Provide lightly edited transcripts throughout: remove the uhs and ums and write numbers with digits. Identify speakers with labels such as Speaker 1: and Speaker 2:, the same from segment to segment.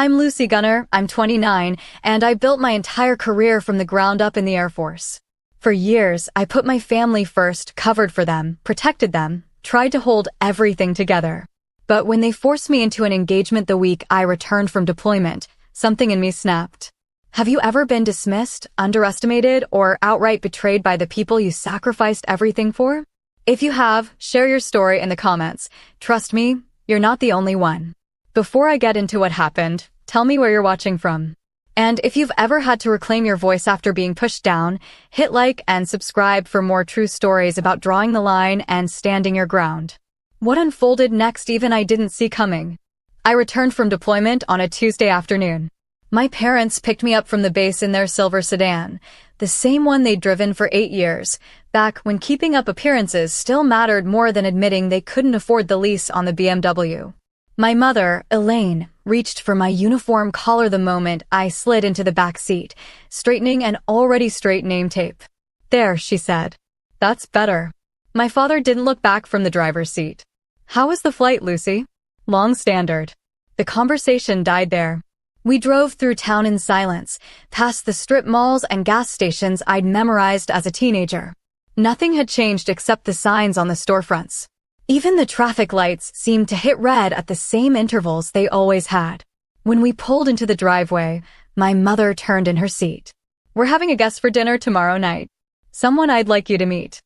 Speaker 1: I'm Lucy Gunner, I'm 29, and I built my entire career from the ground up in the Air Force. For years, I put my family first, covered for them, protected them, tried to hold everything together. But when they forced me into an engagement the week I returned from deployment, something in me snapped. Have you ever been dismissed, underestimated, or outright betrayed by the people you sacrificed everything for? If you have, share your story in the comments. Trust me, you're not the only one. Before I get into what happened, tell me where you're watching from. And if you've ever had to reclaim your voice after being pushed down, hit like and subscribe for more true stories about drawing the line and standing your ground. What unfolded next even I didn't see coming. I returned from deployment on a Tuesday afternoon. My parents picked me up from the base in their silver sedan, the same one they'd driven for 8 years, back when keeping up appearances still mattered more than admitting they couldn't afford the lease on the BMW. My mother, Elaine, reached for my uniform collar the moment I slid into the back seat, straightening an already straight name tape. "There," she said. "That's better." My father didn't look back from the driver's seat. "How was the flight, Lucy?" "Long standard." The conversation died there. We drove through town in silence, past the strip malls and gas stations I'd memorized as a teenager. Nothing had changed except the signs on the storefronts. Even the traffic lights seemed to hit red at the same intervals they always had. When we pulled into the driveway, my mother turned in her seat. "We're having a guest for dinner tomorrow night. Someone I'd like you to meet."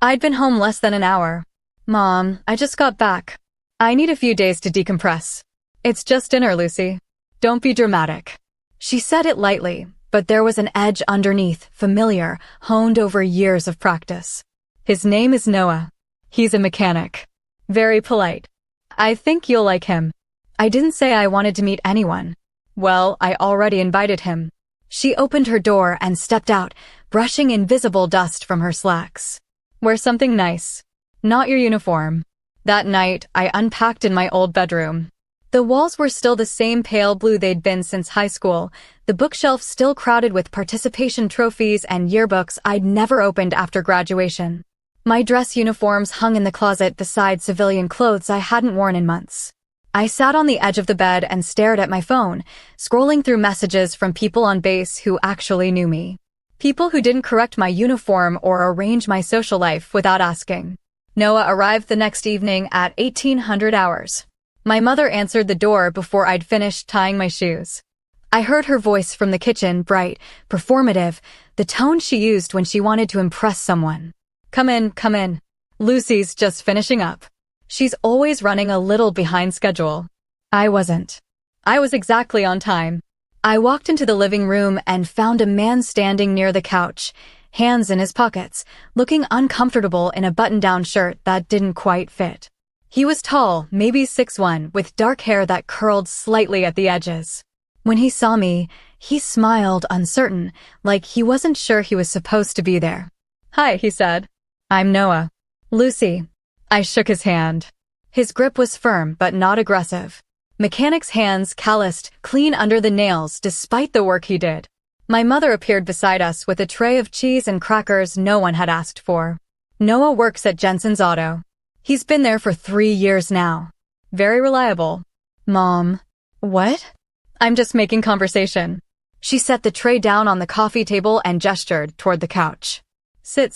Speaker 1: I'd been home less than an hour. "Mom, I just got back. I need a few days to decompress." "It's just dinner, Lucy. Don't be dramatic." She said it lightly, but there was an edge underneath, familiar, honed over years of practice. "His name is Noah. He's a mechanic. Very polite. I think you'll like him." I didn't say I wanted to meet anyone. Well, I already invited him. She opened her door and stepped out, brushing invisible dust from her slacks. "Wear something nice. Not your uniform." That night, I unpacked in my old bedroom. The walls were still the same pale blue they'd been since high school, the bookshelf still crowded with participation trophies and yearbooks I'd never opened after graduation. My dress uniforms hung in the closet beside civilian clothes I hadn't worn in months. I sat on the edge of the bed and stared at my phone, scrolling through messages from people on base who actually knew me. People who didn't correct my uniform or arrange my social life without asking. Noah arrived the next evening at 1800 hours. My mother answered the door before I'd finished tying my shoes. I heard her voice from the kitchen, bright, performative, the tone she used when she wanted to impress someone. Come in, come in. Lucy's just finishing up. She's always running a little behind schedule." I wasn't. I was exactly on time. I walked into the living room and found a man standing near the couch, hands in his pockets, looking uncomfortable in a button-down shirt that didn't quite fit. He was tall, maybe 6'1", with dark hair that curled slightly at the edges. When he saw me, he smiled, uncertain, like he wasn't sure he was supposed to be there. "Hi," he said. "I'm Noah." "Lucy." I shook his hand. His grip was firm but not aggressive. Mechanic's hands calloused, clean under the nails despite the work he did. My mother appeared beside us with a tray of cheese and crackers no one had asked for. "Noah works at Jensen's Auto. He's been there for 3 years now. Very reliable." "Mom." "What?" "I'm just making conversation." She set the tray down on the coffee table and gestured toward the couch. Sit.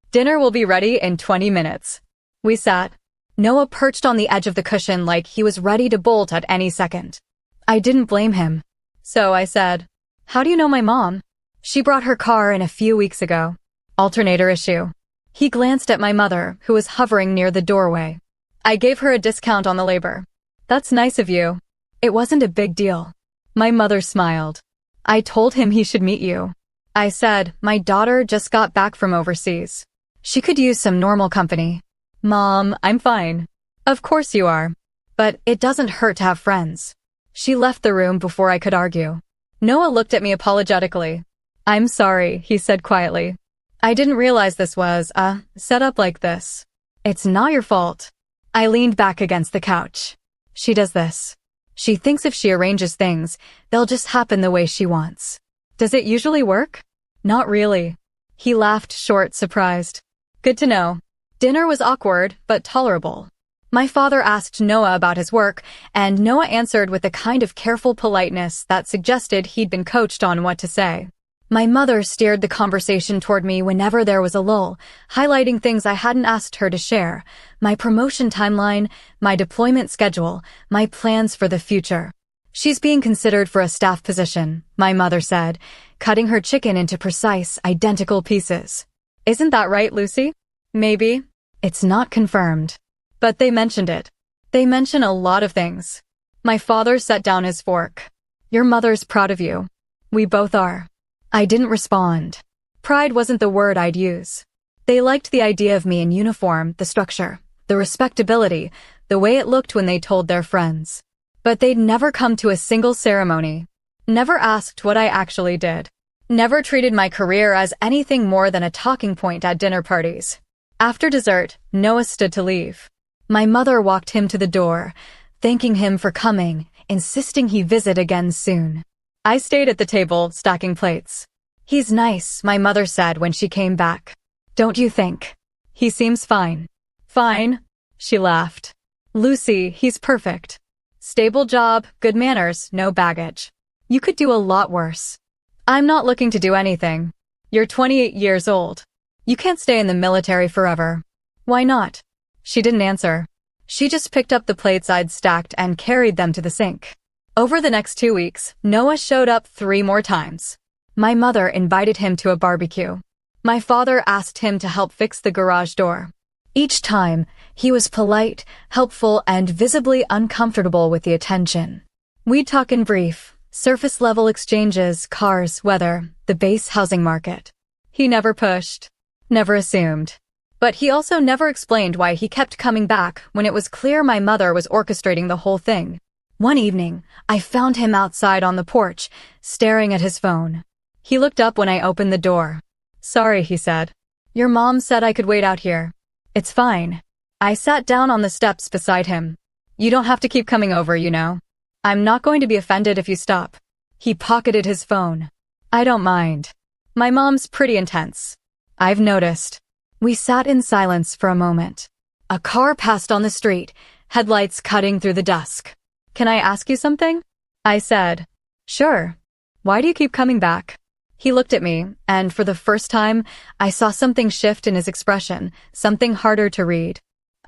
Speaker 1: Dinner will be ready in 20 minutes." We sat. Noah perched on the edge of the cushion like he was ready to bolt at any second. I didn't blame him. So I said, "How do you know my mom?" "She brought her car in a few weeks ago. Alternator issue." He glanced at my mother, who was hovering near the doorway. "I gave her a discount on the labor." "That's nice of you." "It wasn't a big deal." My mother smiled. "I told him he should meet you." I said, "My daughter just got back from overseas. She could use some normal company." "Mom, I'm fine." "Of course you are. But it doesn't hurt to have friends." She left the room before I could argue. Noah looked at me apologetically. "I'm sorry," he said quietly. "I didn't realize this was, set up like this." "It's not your fault." I leaned back against the couch. "She does this. She thinks if she arranges things, they'll just happen the way she wants." "Does it usually work?" "Not really." He laughed short, surprised. "Good to know." Dinner was awkward, but tolerable. My father asked Noah about his work, and Noah answered with a kind of careful politeness that suggested he'd been coached on what to say. My mother steered the conversation toward me whenever there was a lull, highlighting things I hadn't asked her to share: my promotion timeline, my deployment schedule, my plans for the future. "She's being considered for a staff position," my mother said, cutting her chicken into precise, identical pieces. "Isn't that right, Lucy?" "Maybe. It's not confirmed. But they mentioned it. They mention a lot of things." My father set down his fork. "Your mother's proud of you. We both are." I didn't respond. Pride wasn't the word I'd use. They liked the idea of me in uniform, the structure, the respectability, the way it looked when they told their friends. But they'd never come to a single ceremony. Never asked what I actually did. Never treated my career as anything more than a talking point at dinner parties. After dessert, Noah stood to leave. My mother walked him to the door, thanking him for coming, insisting he visit again soon. I stayed at the table, stacking plates. "He's nice," my mother said when she came back. "Don't you think?" "He seems fine." "Fine?" She laughed. "Lucy, he's perfect. Stable job, good manners, no baggage. You could do a lot worse." "I'm not looking to do anything." "You're 28 years old. You can't stay in the military forever." "Why not?" She didn't answer. She just picked up the plates I'd stacked and carried them to the sink. Over the next 2 weeks, Noah showed up 3 more times. My mother invited him to a barbecue. My father asked him to help fix the garage door. Each time, he was polite, helpful, and visibly uncomfortable with the attention. We'd talk in brief, surface-level exchanges, cars, weather, the base housing market. He never pushed, never assumed. But he also never explained why he kept coming back when it was clear my mother was orchestrating the whole thing. One evening, I found him outside on the porch, staring at his phone. He looked up when I opened the door. "Sorry," he said. "Your mom said I could wait out here." "It's fine." I sat down on the steps beside him. "You don't have to keep coming over, you know. I'm not going to be offended if you stop." He pocketed his phone. "I don't mind. My mom's pretty intense. I've noticed." We sat in silence for a moment. A car passed on the street, headlights cutting through the dusk. "Can I ask you something?" I said. "Sure. Why do you keep coming back?" He looked at me, and for the first time, I saw something shift in his expression, something harder to read.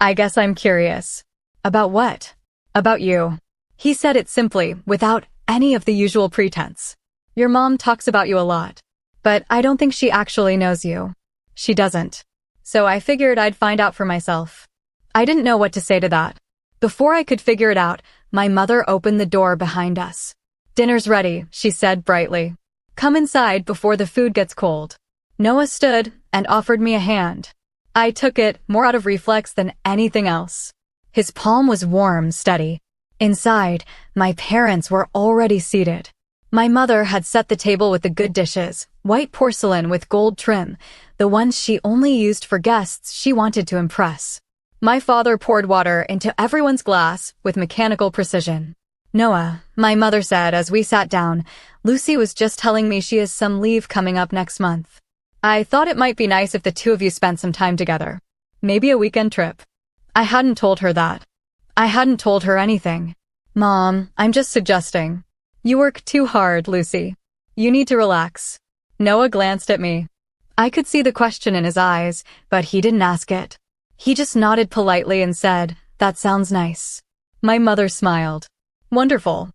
Speaker 1: "I guess I'm curious." "About what?" "About you." He said it simply, without any of the usual pretense. "Your mom talks about you a lot, but I don't think she actually knows you." "She doesn't." So I figured I'd find out for myself. I didn't know what to say to that. Before I could figure it out, my mother opened the door behind us. "Dinner's ready," she said brightly. "Come inside before the food gets cold." Noah stood and offered me a hand. I took it, more out of reflex than anything else. His palm was warm, steady. Inside, my parents were already seated. My mother had set the table with the good dishes, white porcelain with gold trim, the ones she only used for guests she wanted to impress. My father poured water into everyone's glass with mechanical precision. "Noah," my mother said as we sat down, "Lucy was just telling me she has some leave coming up next month. I thought it might be nice if the two of you spent some time together. Maybe a weekend trip." I hadn't told her that. I hadn't told her anything. "Mom, I'm just suggesting. You work too hard, Lucy. You need to relax." Noah glanced at me. I could see the question in his eyes, but he didn't ask it. He just nodded politely and said, "That sounds nice." My mother smiled. "Wonderful.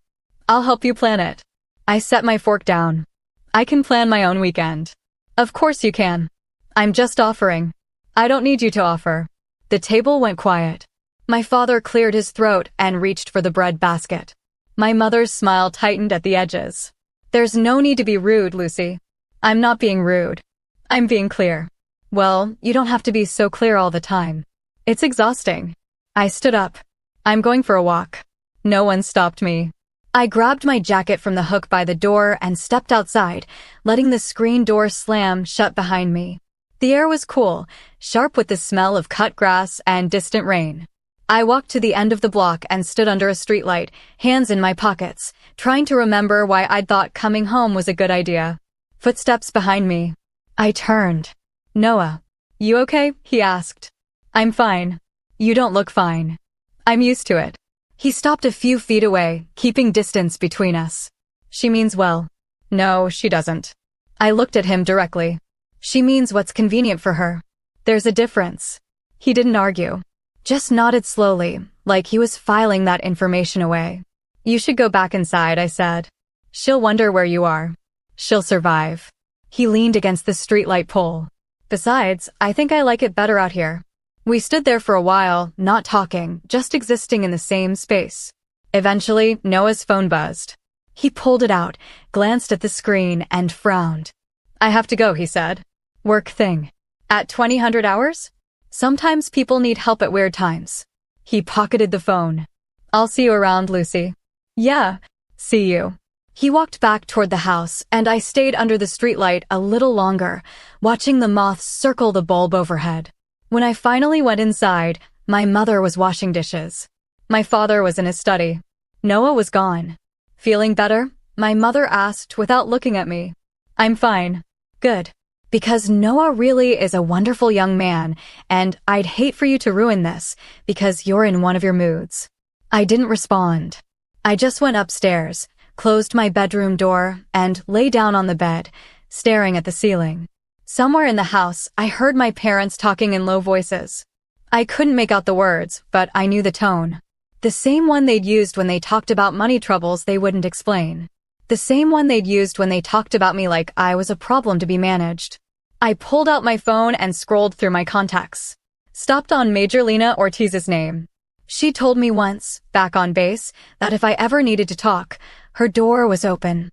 Speaker 1: I'll help you plan it." I set my fork down. "I can plan my own weekend." "Of course you can. I'm just offering." "I don't need you to offer." The table went quiet. My father cleared his throat and reached for the bread basket. My mother's smile tightened at the edges. "There's no need to be rude, Lucy." "I'm not being rude. I'm being clear." "Well, you don't have to be so clear all the time. It's exhausting." I stood up. "I'm going for a walk." No one stopped me. I grabbed my jacket from the hook by the door and stepped outside, letting the screen door slam shut behind me. The air was cool, sharp with the smell of cut grass and distant rain. I walked to the end of the block and stood under a streetlight, hands in my pockets, trying to remember why I'd thought coming home was a good idea. Footsteps behind me. I turned. "Noah, you okay?" he asked. "I'm fine." "You don't look fine." I'm used to it. He stopped a few feet away, keeping distance between us. She means well. No, she doesn't. I looked at him directly. She means what's convenient for her. There's a difference. He didn't argue. Just nodded slowly, like he was filing that information away. You should go back inside, I said. She'll wonder where you are. She'll survive. He leaned against the streetlight pole. Besides, I think I like it better out here. We stood there for a while, not talking, just existing in the same space. Eventually, Noah's phone buzzed. He pulled it out, glanced at the screen, and frowned. I have to go, he said. Work thing. At 2000 hours? Sometimes people need help at weird times. He pocketed the phone. I'll see you around, Lucy. Yeah, see you. He walked back toward the house, and I stayed under the streetlight a little longer, watching the moths circle the bulb overhead. When I finally went inside, my mother was washing dishes. My father was in his study. Noah was gone. Feeling better? My mother asked without looking at me. I'm fine. Good. Because Noah really is a wonderful young man, and I'd hate for you to ruin this, because you're in one of your moods. I didn't respond. I just went upstairs, closed my bedroom door, and lay down on the bed, staring at the ceiling. Somewhere in the house, I heard my parents talking in low voices. I couldn't make out the words, but I knew the tone. The same one they'd used when they talked about money troubles they wouldn't explain. The same one they'd used when they talked about me like I was a problem to be managed. I pulled out my phone and scrolled through my contacts. Stopped on Major Lena Ortiz's name. She told me once, back on base, that if I ever needed to talk, her door was open.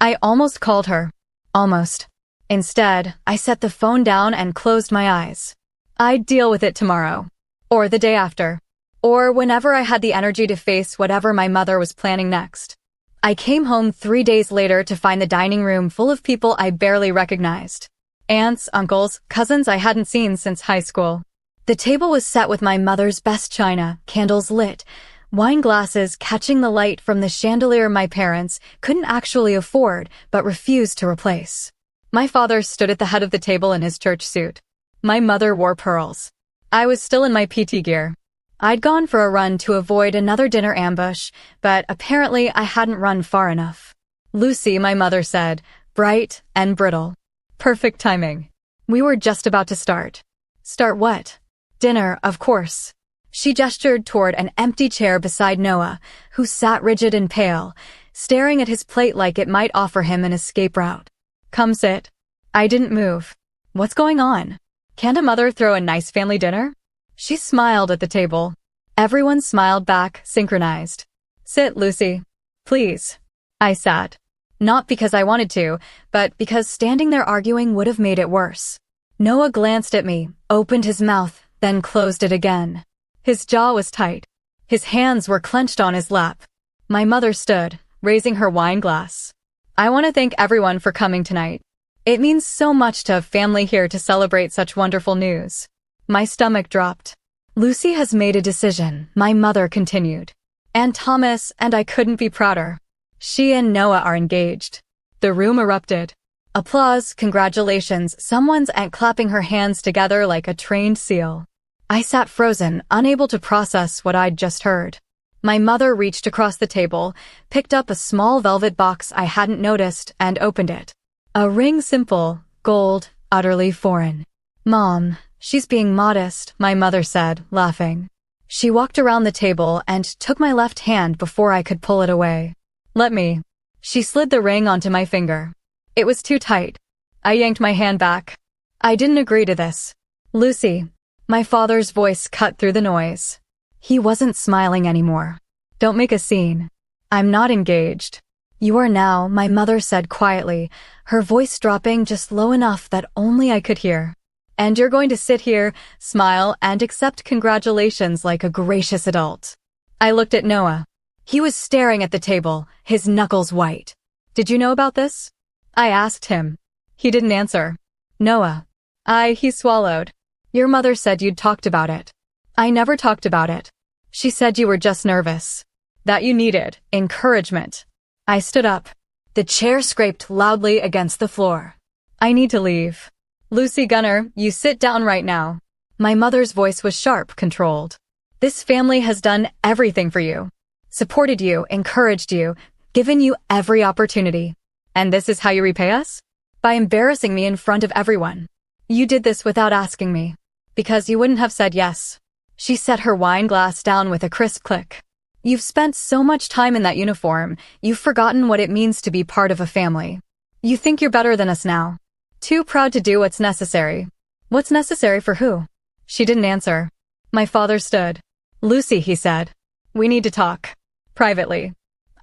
Speaker 1: I almost called her. Almost. Instead, I set the phone down and closed my eyes. I'd deal with it tomorrow. Or the day after. Or whenever I had the energy to face whatever my mother was planning next. I came home 3 days later to find the dining room full of people I barely recognized. Aunts, uncles, cousins I hadn't seen since high school. The table was set with my mother's best china, candles lit, wine glasses catching the light from the chandelier my parents couldn't actually afford but refused to replace. My father stood at the head of the table in his church suit. My mother wore pearls. I was still in my PT gear. I'd gone for a run to avoid another dinner ambush, but apparently I hadn't run far enough. Lucy, my mother said, bright and brittle. Perfect timing. We were just about to start. Start what? Dinner, of course. She gestured toward an empty chair beside Noah, who sat rigid and pale, staring at his plate like it might offer him an escape route. Come sit. I didn't move. What's going on? Can't a mother throw a nice family dinner? She smiled at the table. Everyone smiled back, synchronized. Sit, Lucy. Please. I sat. Not because I wanted to, but because standing there arguing would have made it worse. Noah glanced at me, opened his mouth, then closed it again. His jaw was tight. His hands were clenched on his lap. My mother stood, raising her wine glass. I want to thank everyone for coming tonight. It means so much to have family here to celebrate such wonderful news. My stomach dropped. Lucy has made a decision, my mother continued. Aunt Thomas and I couldn't be prouder. She and Noah are engaged. The room erupted. Applause, congratulations, someone's aunt clapping her hands together like a trained seal. I sat frozen, unable to process what I'd just heard. My mother reached across the table, picked up a small velvet box I hadn't noticed, and opened it. A ring, simple, gold, utterly foreign. Mom, she's being modest, my mother said, laughing. She walked around the table and took my left hand before I could pull it away. Let me. She slid the ring onto my finger. It was too tight. I yanked my hand back. I didn't agree to this. Lucy. My father's voice cut through the noise. He wasn't smiling anymore. Don't make a scene. I'm not engaged. You are now, my mother said quietly, her voice dropping just low enough that only I could hear. And you're going to sit here, smile, and accept congratulations like a gracious adult. I looked at Noah. He was staring at the table, his knuckles white. Did you know about this? I asked him. He didn't answer. Noah. He swallowed. Your mother said you'd talked about it. I never talked about it. She said you were just nervous. That you needed encouragement. I stood up. The chair scraped loudly against the floor. I need to leave. Lucy Gunner, you sit down right now. My mother's voice was sharp, controlled. This family has done everything for you. Supported you, encouraged you, given you every opportunity. And this is how you repay us? By embarrassing me in front of everyone. You did this without asking me. Because you wouldn't have said yes. She set her wine glass down with a crisp click. You've spent so much time in that uniform, you've forgotten what it means to be part of a family. You think you're better than us now. Too proud to do what's necessary. What's necessary for who? She didn't answer. My father stood. Lucy, he said. We need to talk. Privately.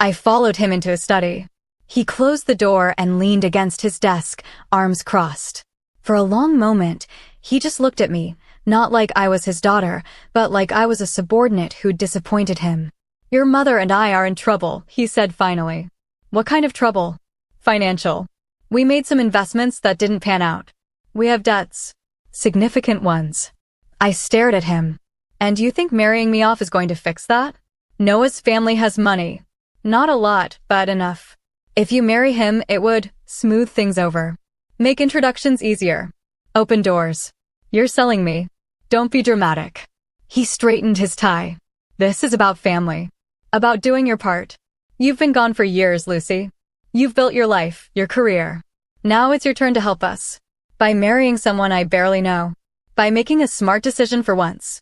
Speaker 1: I followed him into his study. He closed the door and leaned against his desk, arms crossed. For a long moment, he just looked at me, not like I was his daughter, but like I was a subordinate who'd disappointed him. Your mother and I are in trouble, he said finally. What kind of trouble? Financial. We made some investments that didn't pan out. We have debts. Significant ones. I stared at him. And you think marrying me off is going to fix that? Noah's family has money. Not a lot, but enough. If you marry him, it would smooth things over. Make introductions easier. Open doors. You're selling me. Don't be dramatic. He straightened his tie. This is about family. About doing your part. You've been gone for years, Lucy. You've built your life, your career. Now it's your turn to help us. By marrying someone I barely know. By making a smart decision for once.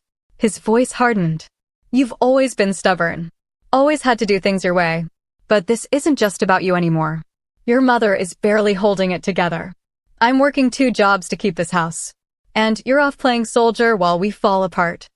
Speaker 1: His voice hardened. You've always been stubborn. Always had to do things your way. But this isn't just about you anymore. Your mother is barely holding it together. I'm working 2 jobs to keep this house. And you're off playing soldier while we fall apart.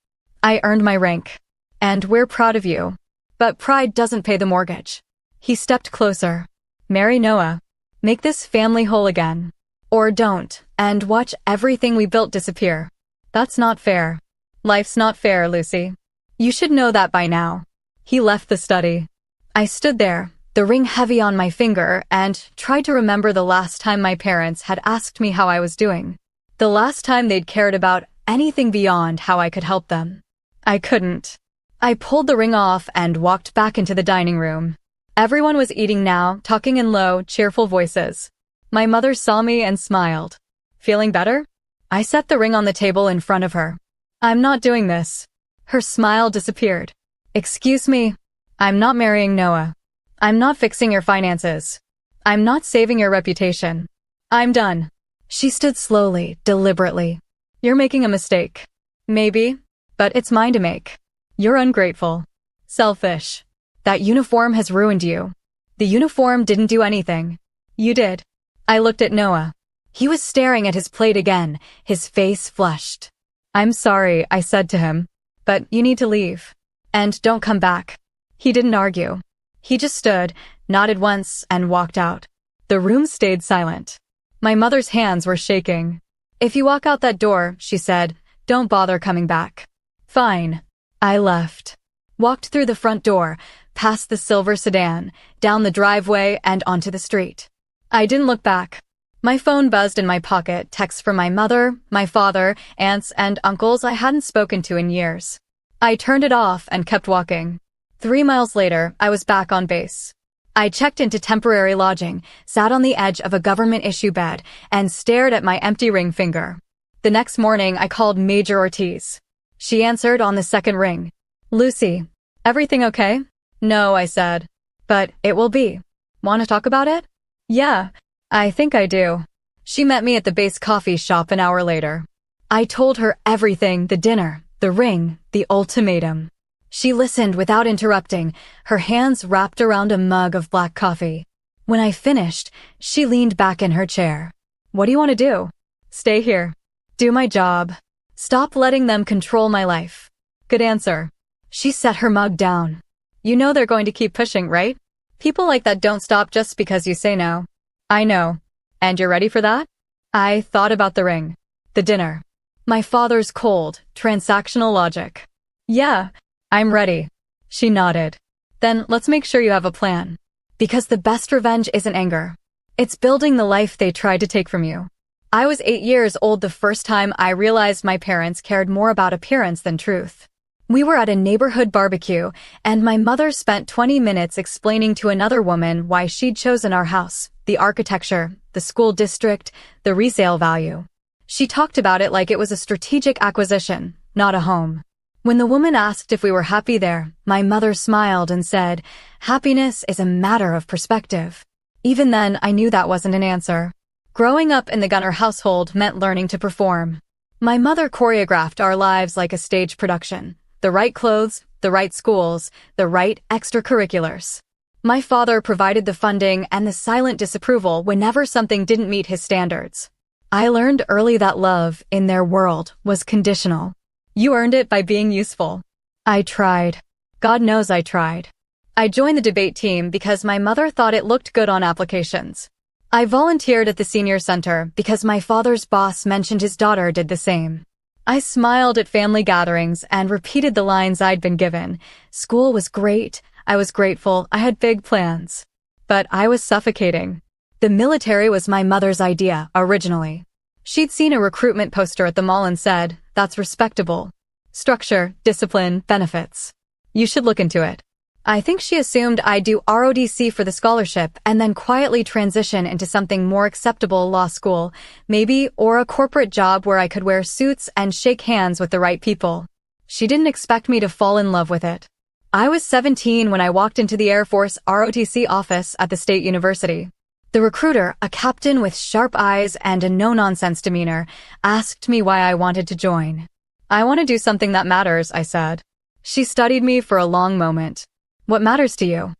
Speaker 1: I earned my rank. And we're proud of you. But pride doesn't pay the mortgage. He stepped closer. Marry Noah. Make this family whole again. Or don't, and watch everything we built disappear. That's not fair. Life's not fair, Lucy. You should know that by now. He left the study. I stood there, the ring heavy on my finger, and tried to remember the last time my parents had asked me how I was doing. The last time they'd cared about anything beyond how I could help them. I couldn't. I pulled the ring off and walked back into the dining room. Everyone was eating now, talking in low, cheerful voices. My mother saw me and smiled. Feeling better? I set the ring on the table in front of her. I'm not doing this. Her smile disappeared. Excuse me. I'm not marrying Noah. I'm not fixing your finances. I'm not saving your reputation. I'm done. She stood slowly, deliberately. You're making a mistake. Maybe, but it's mine to make. You're ungrateful. Selfish. That uniform has ruined you. The uniform didn't do anything. You did. I looked at Noah. He was staring at his plate again, his face flushed. I'm sorry, I said to him. But you need to leave. And don't come back. He didn't argue. He just stood, nodded once, and walked out. The room stayed silent. My mother's hands were shaking. If you walk out that door, she said, don't bother coming back. Fine. I left. Walked through the front door, past the silver sedan, down the driveway, and onto the street. I didn't look back. My phone buzzed in my pocket, texts from my mother, my father, aunts, and uncles I hadn't spoken to in years. I turned it off and kept walking. 3 miles later, I was back on base. I checked into temporary lodging, sat on the edge of a government-issue bed, and stared at my empty ring finger. The next morning, I called Major Ortiz. She answered on the second ring. Lucy, everything okay? No, I said. But it will be. Want to talk about it? Yeah, I think I do. She met me at the base coffee shop an hour later. I told her everything, the dinner, the ring, the ultimatum. She listened without interrupting, her hands wrapped around a mug of black coffee. When I finished, she leaned back in her chair. What do you want to do? Stay here. Do my job. Stop letting them control my life. Good answer. She set her mug down. You know they're going to keep pushing, right? People like that don't stop just because you say no. I know. And you're ready for that? I thought about the ring. The dinner. My father's cold, transactional logic. Yeah, I'm ready. She nodded. Then let's make sure you have a plan. Because the best revenge isn't anger. It's building the life they tried to take from you. I was 8 years old the first time I realized my parents cared more about appearance than truth. We were at a neighborhood barbecue, and my mother spent 20 minutes explaining to another woman why she'd chosen our house, the architecture, the school district, the resale value. She talked about it like it was a strategic acquisition, not a home. When the woman asked if we were happy there, my mother smiled and said, "Happiness is a matter of perspective." Even then, I knew that wasn't an answer. Growing up in the Gunner household meant learning to perform. My mother choreographed our lives like a stage production. The right clothes, the right schools, the right extracurriculars. My father provided the funding and the silent disapproval whenever something didn't meet his standards. I learned early that love, in their world, was conditional. You earned it by being useful. I tried. God knows I tried. I joined the debate team because my mother thought it looked good on applications. I volunteered at the senior center because my father's boss mentioned his daughter did the same. I smiled at family gatherings and repeated the lines I'd been given. School was great. I was grateful. I had big plans. But I was suffocating. The military was my mother's idea, originally. She'd seen a recruitment poster at the mall and said, "That's respectable. Structure, discipline, benefits. You should look into it." I think she assumed I'd do ROTC for the scholarship and then quietly transition into something more acceptable, law school, maybe, or a corporate job where I could wear suits and shake hands with the right people. She didn't expect me to fall in love with it. I was 17 when I walked into the Air Force ROTC office at the State University. The recruiter, a captain with sharp eyes and a no-nonsense demeanor, asked me why I wanted to join. "I want to do something that matters," I said. She studied me for a long moment. "What matters to you?"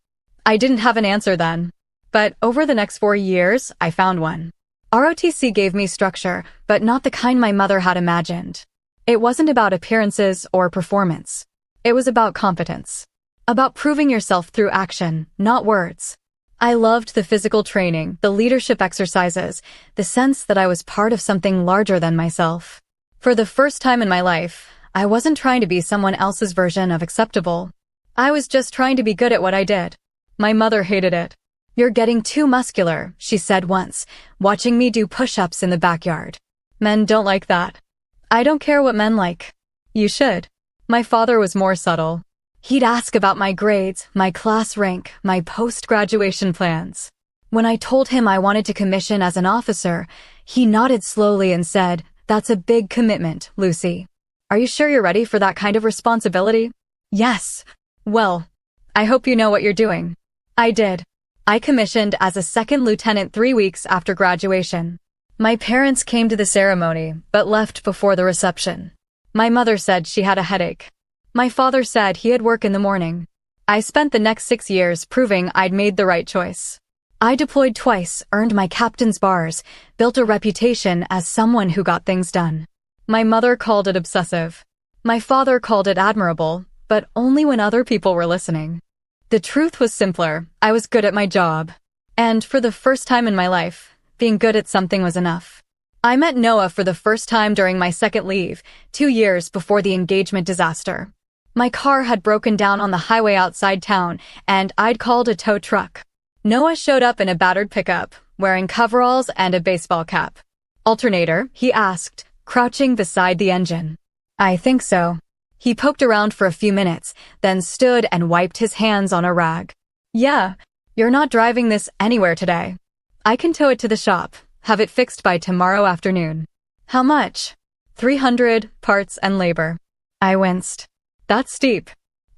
Speaker 1: I didn't have an answer then. But over the next 4 years, I found one. ROTC gave me structure, but not the kind my mother had imagined. It wasn't about appearances or performance. It was about competence. About proving yourself through action, not words. I loved the physical training, the leadership exercises, the sense that I was part of something larger than myself. For the first time in my life, I wasn't trying to be someone else's version of acceptable. I was just trying to be good at what I did. My mother hated it. "You're getting too muscular," she said once, watching me do push-ups in the backyard. "Men don't like that." "I don't care what men like." "You should." My father was more subtle. He'd ask about my grades, my class rank, my post-graduation plans. When I told him I wanted to commission as an officer, he nodded slowly and said, "That's a big commitment, Lucy. Are you sure you're ready for that kind of responsibility?" "Yes." "Well, I hope you know what you're doing." I did. I commissioned as a second lieutenant 3 weeks after graduation. My parents came to the ceremony, but left before the reception. My mother said she had a headache. My father said he had work in the morning. I spent the next 6 years proving I'd made the right choice. I deployed twice, earned my captain's bars, built a reputation as someone who got things done. My mother called it obsessive. My father called it admirable, but only when other people were listening. The truth was simpler. I was good at my job. And for the first time in my life, being good at something was enough. I met Noah for the first time during my second leave, 2 years before the engagement disaster. My car had broken down on the highway outside town, and I'd called a tow truck. Noah showed up in a battered pickup, wearing coveralls and a baseball cap. "Alternator?" he asked, crouching beside the engine. "I think so." He poked around for a few minutes, then stood and wiped his hands on a rag. "Yeah, you're not driving this anywhere today. I can tow it to the shop, have it fixed by tomorrow afternoon." "How much?" "300, parts and labor." I winced. "That's steep.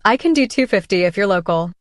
Speaker 1: I can do 250 if you're local.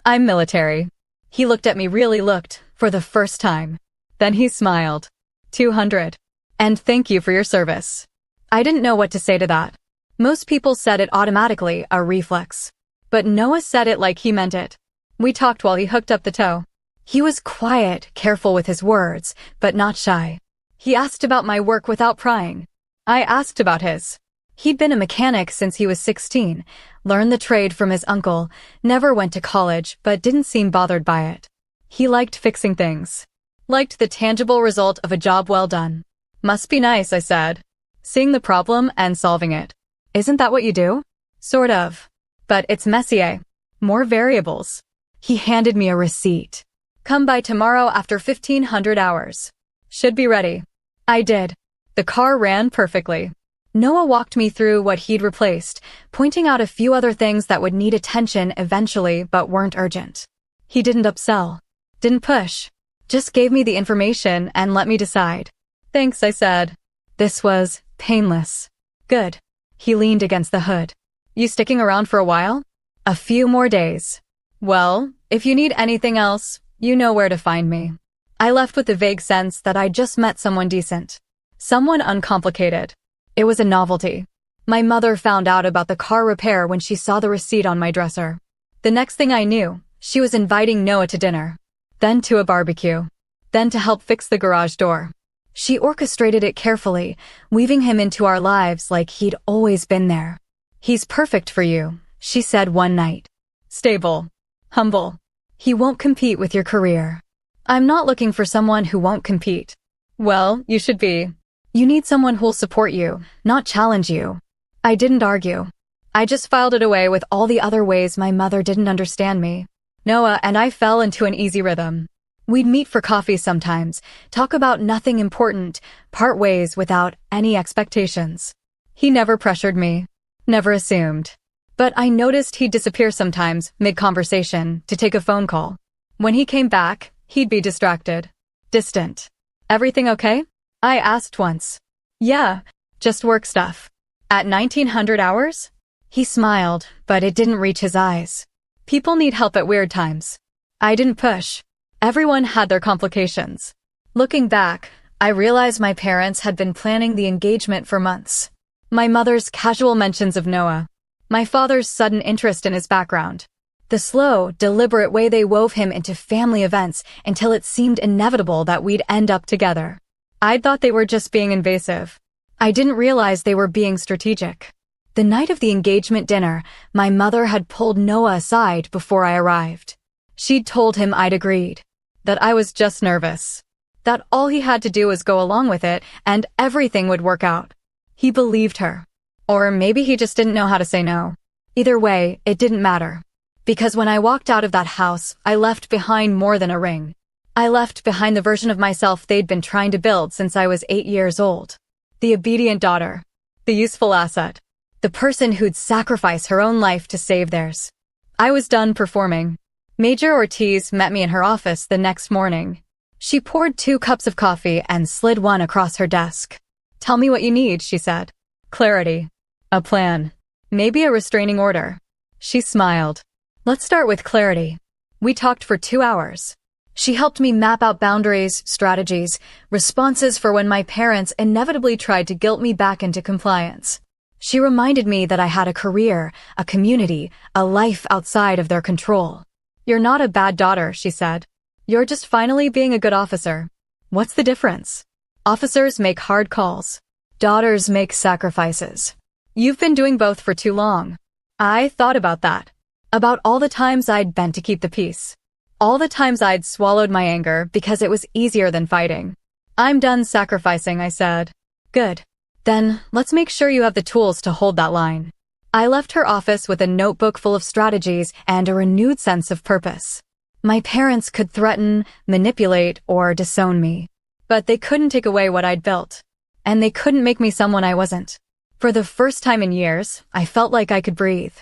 Speaker 1: I'm military." He looked at me, really looked, for the first time. Then he smiled. 200. "And thank you for your service." I didn't know what to say to that. Most people said it automatically, a reflex. But Noah said it like he meant it. We talked while he hooked up the tow. He was quiet, careful with his words, but not shy. He asked about my work without prying. I asked about his. He'd been a mechanic since he was 16, learned the trade from his uncle, never went to college, but didn't seem bothered by it. He liked fixing things. Liked the tangible result of a job well done. "Must be nice," I said. "Seeing the problem and solving it. Isn't that what you do?" "Sort of. But it's messier. More variables." He handed me a receipt. "Come by tomorrow after 1500 hours. Should be ready." I did. The car ran perfectly. Noah walked me through what he'd replaced, pointing out a few other things that would need attention eventually but weren't urgent. He didn't upsell. Didn't push. Just gave me the information and let me decide. "Thanks," I said. This was painless. "Good." He leaned against the hood. You sticking around for a while? A few more days. Well, if you need anything else, you know where to find me. I left with the vague sense that I'd just met someone decent. Someone uncomplicated. It was a novelty. My mother found out about the car repair when she saw the receipt on my dresser. The next thing I knew, she was inviting Noah to dinner, then to a barbecue, then to help fix the garage door. She orchestrated it carefully, weaving him into our lives like he'd always been there. He's perfect for you, she said one night. Stable. Humble. He won't compete with your career. I'm not looking for someone who won't compete. Well, you should be. You need someone who'll support you, not challenge you. I didn't argue. I just filed it away with all the other ways my mother didn't understand me. Noah and I fell into an easy rhythm. We'd meet for coffee sometimes, talk about nothing important, part ways without any expectations. He never pressured me, never assumed. But I noticed he'd disappear sometimes, mid-conversation, to take a phone call. When he came back, he'd be distracted. Distant. Everything okay? I asked once. Yeah, just work stuff. At 1900 hours? He smiled, but it didn't reach his eyes. People need help at weird times. I didn't push. Everyone had their complications. Looking back, I realized my parents had been planning the engagement for months. My mother's casual mentions of Noah. My father's sudden interest in his background. The slow, deliberate way they wove him into family events until it seemed inevitable that we'd end up together. I'd thought they were just being invasive. I didn't realize they were being strategic. The night of the engagement dinner, my mother had pulled Noah aside before I arrived. She'd told him I'd agreed. That I was just nervous. That all he had to do was go along with it and everything would work out. He believed her. Or maybe he just didn't know how to say no. Either way, it didn't matter. Because when I walked out of that house, I left behind more than a ring. I left behind the version of myself they'd been trying to build since I was 8 years old. The obedient daughter. The useful asset. The person who'd sacrifice her own life to save theirs. I was done performing. Major Ortiz met me in her office the next morning. She poured 2 cups of coffee and slid one across her desk. Tell me what you need, she said. Clarity. A plan. Maybe a restraining order. She smiled. Let's start with clarity. We talked for 2 hours. She helped me map out boundaries, strategies, responses for when my parents inevitably tried to guilt me back into compliance. She reminded me that I had a career, a community, a life outside of their control. You're not a bad daughter, she said. You're just finally being a good officer. What's the difference? Officers make hard calls. Daughters make sacrifices. You've been doing both for too long. I thought about that. About all the times I'd bent to keep the peace. All the times I'd swallowed my anger because it was easier than fighting. I'm done sacrificing, I said. Good. Then, let's make sure you have the tools to hold that line. I left her office with a notebook full of strategies and a renewed sense of purpose. My parents could threaten, manipulate, or disown me. But they couldn't take away what I'd built. And they couldn't make me someone I wasn't. For the first time in years, I felt like I could breathe.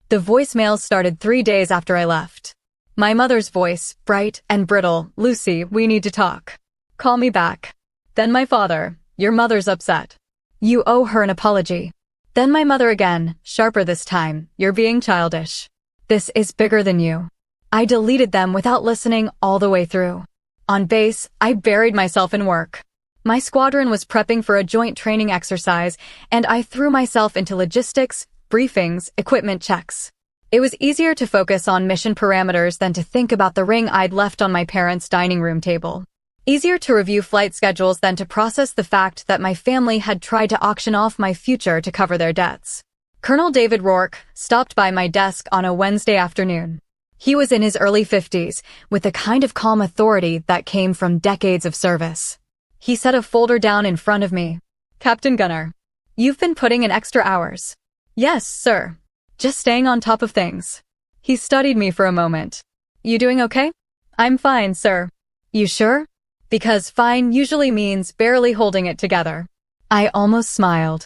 Speaker 1: The voicemails started 3 days after I left. My mother's voice, bright and brittle. Lucy, we need to talk. Call me back. Then my father, your mother's upset. You owe her an apology. Then my mother again, sharper this time. You're being childish. This is bigger than you. I deleted them without listening all the way through. On base, I buried myself in work. My squadron was prepping for a joint training exercise, and I threw myself into logistics, briefings, equipment checks. It was easier to focus on mission parameters than to think about the ring I'd left on my parents' dining room table. Easier to review flight schedules than to process the fact that my family had tried to auction off my future to cover their debts. Colonel David Rourke stopped by my desk on a Wednesday afternoon. He was in his early 50s, with the kind of calm authority that came from decades of service. He set a folder down in front of me. Captain Gunner, you've been putting in extra hours. Yes, sir. Just staying on top of things. He studied me for a moment. You doing okay? I'm fine, sir. You sure? Because fine usually means barely holding it together. I almost smiled.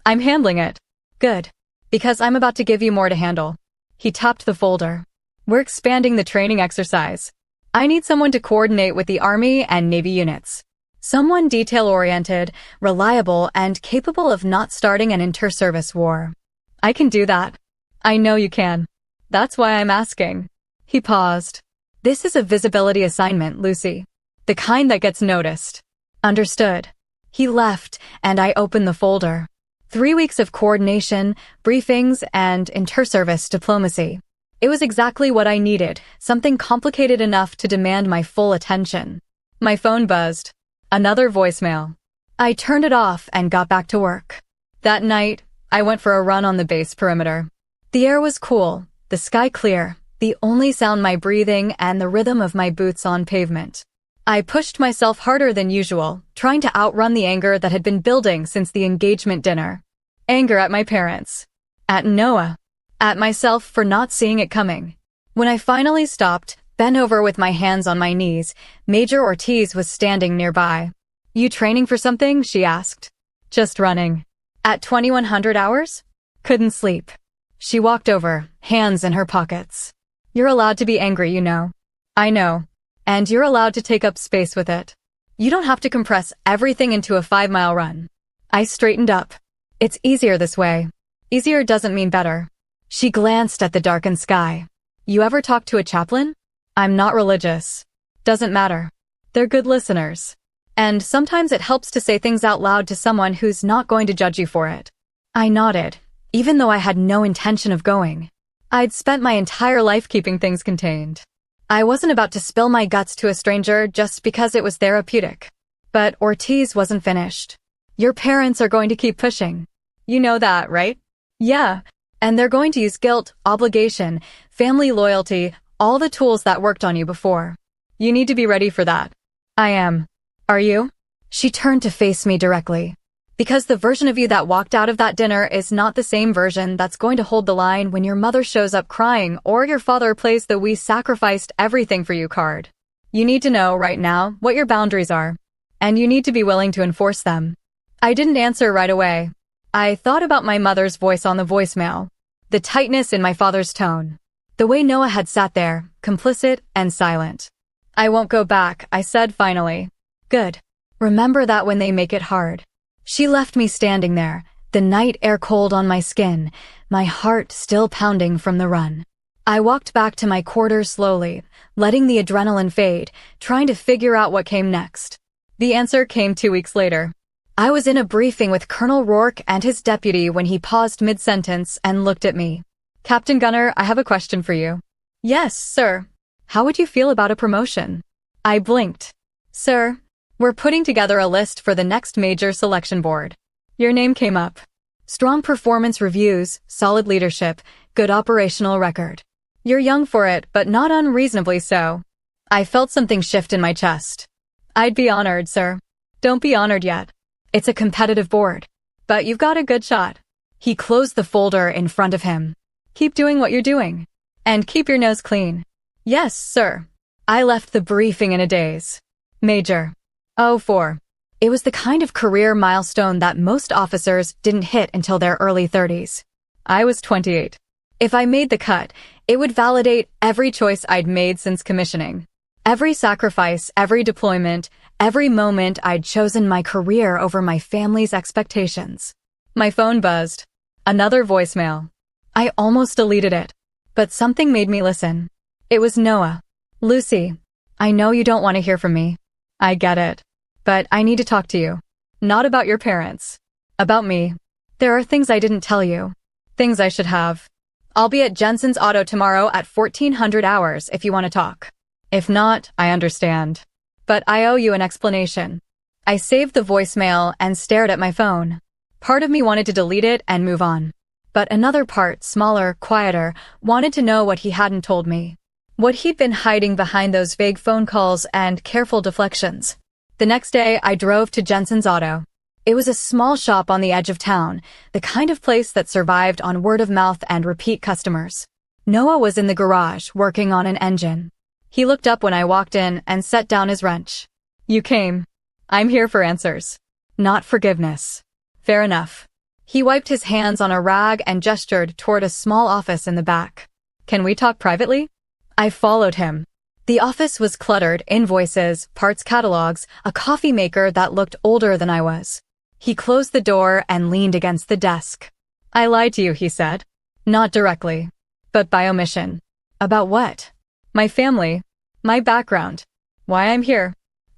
Speaker 1: I'm handling it. Good. Because I'm about to give you more to handle. He tapped the folder. We're expanding the training exercise. I need someone to coordinate with the Army and Navy units. Someone detail-oriented, reliable, and capable of not starting an inter-service war. I can do that. I know you can. That's why I'm asking. He paused. This is a visibility assignment, Lucy. The kind that gets noticed. Understood. He left, and I opened the folder. 3 weeks of coordination, briefings, and inter-service diplomacy. It was exactly what I needed, something complicated enough to demand my full attention. My phone buzzed. Another voicemail. I turned it off and got back to work. That night, I went for a run on the base perimeter. The air was cool, the sky clear, the only sound my breathing and the rhythm of my boots on pavement. I pushed myself harder than usual, trying to outrun the anger that had been building since the engagement dinner. Anger at my parents. At Noah. At myself for not seeing it coming. When I finally stopped, bent over with my hands on my knees, Major Ortiz was standing nearby. You training for something? She asked. Just running. At 2100 hours? Couldn't sleep. She walked over, hands in her pockets. You're allowed to be angry, you know. I know. And you're allowed to take up space with it. You don't have to compress everything into a 5-mile run. I straightened up. It's easier this way. Easier doesn't mean better. She glanced at the darkened sky. You ever talk to a chaplain? I'm not religious. Doesn't matter. They're good listeners. And sometimes it helps to say things out loud to someone who's not going to judge you for it. I nodded, even though I had no intention of going. I'd spent my entire life keeping things contained. I wasn't about to spill my guts to a stranger just because it was therapeutic. But Ortiz wasn't finished. Your parents are going to keep pushing. You know that, right? Yeah. And they're going to use guilt, obligation, family loyalty, all the tools that worked on you before. You need to be ready for that. I am. Are you? She turned to face me directly. Because the version of you that walked out of that dinner is not the same version that's going to hold the line when your mother shows up crying or your father plays the "we sacrificed everything for you" card. You need to know right now what your boundaries are. And you need to be willing to enforce them. I didn't answer right away. I thought about my mother's voice on the voicemail. The tightness in my father's tone. The way Noah had sat there, complicit and silent. I won't go back, I said finally. Good. Remember that when they make it hard. She left me standing there, the night air cold on my skin, my heart still pounding from the run. I walked back to my quarters slowly, letting the adrenaline fade, trying to figure out what came next. The answer came 2 weeks later. I was in a briefing with Colonel Rourke and his deputy when he paused mid-sentence and looked at me. Captain Gunner, I have a question for you. Yes, sir. How would you feel about a promotion? I blinked. Sir, we're putting together a list for the next major selection board. Your name came up. Strong performance reviews, solid leadership, good operational record. You're young for it, but not unreasonably so. I felt something shift in my chest. I'd be honored, sir. Don't be honored yet. It's a competitive board. But you've got a good shot. He closed the folder in front of him. Keep doing what you're doing. And keep your nose clean. Yes, sir. I left the briefing in a daze. Major. 04. It was the kind of career milestone that most officers didn't hit until their early 30s. I was 28. If I made the cut, it would validate every choice I'd made since commissioning. Every sacrifice, every deployment, every moment I'd chosen my career over my family's expectations. My phone buzzed. Another voicemail. I almost deleted it. But something made me listen. It was Noah. Lucy, I know you don't want to hear from me. I get it. But I need to talk to you. Not about your parents. About me. There are things I didn't tell you. Things I should have. I'll be at Jensen's Auto tomorrow at 1400 hours if you want to talk. If not, I understand. But I owe you an explanation. I saved the voicemail and stared at my phone. Part of me wanted to delete it and move on. But another part, smaller, quieter, wanted to know what he hadn't told me. What he'd been hiding behind those vague phone calls and careful deflections. The next day, I drove to Jensen's Auto. It was a small shop on the edge of town, the kind of place that survived on word of mouth and repeat customers. Noah was in the garage, working on an engine. He looked up when I walked in and set down his wrench. You came. I'm here for answers. Not forgiveness. Fair enough. He wiped his hands on a rag and gestured toward a small office in the back. Can we talk privately? I followed him. The office was cluttered, invoices, parts catalogs, a coffee maker that looked older than I was. He closed the door and leaned against the desk. I lied to you, he said. Not directly, but by omission. About what? My family. My background. Why I'm here.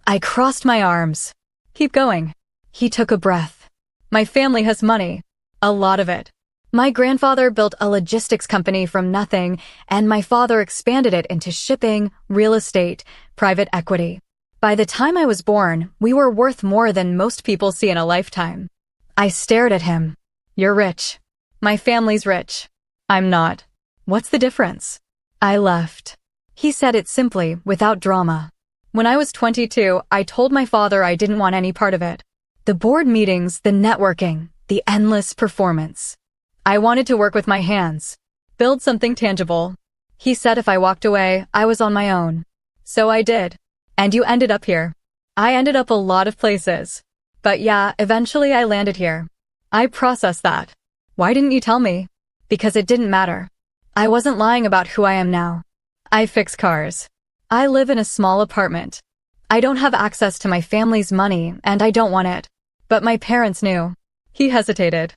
Speaker 1: I crossed my arms. Keep going. He took a breath. My family has money. A lot of it. My grandfather built a logistics company from nothing, and my father expanded it into shipping, real estate, private equity. By the time I was born, we were worth more than most people see in a lifetime. I stared at him. You're rich. My family's rich. I'm not. What's the difference? I left. He said it simply, without drama. When I was 22, I told my father I didn't want any part of it. The board meetings, the networking, the endless performance. I wanted to work with my hands. Build something tangible. He said if I walked away, I was on my own. So I did. And you ended up here. I ended up a lot of places. But yeah, eventually I landed here. I processed that. Why didn't you tell me? Because it didn't matter. I wasn't lying about who I am now. I fix cars. I live in a small apartment. I don't have access to my family's money, and I don't want it. But my parents knew. He hesitated.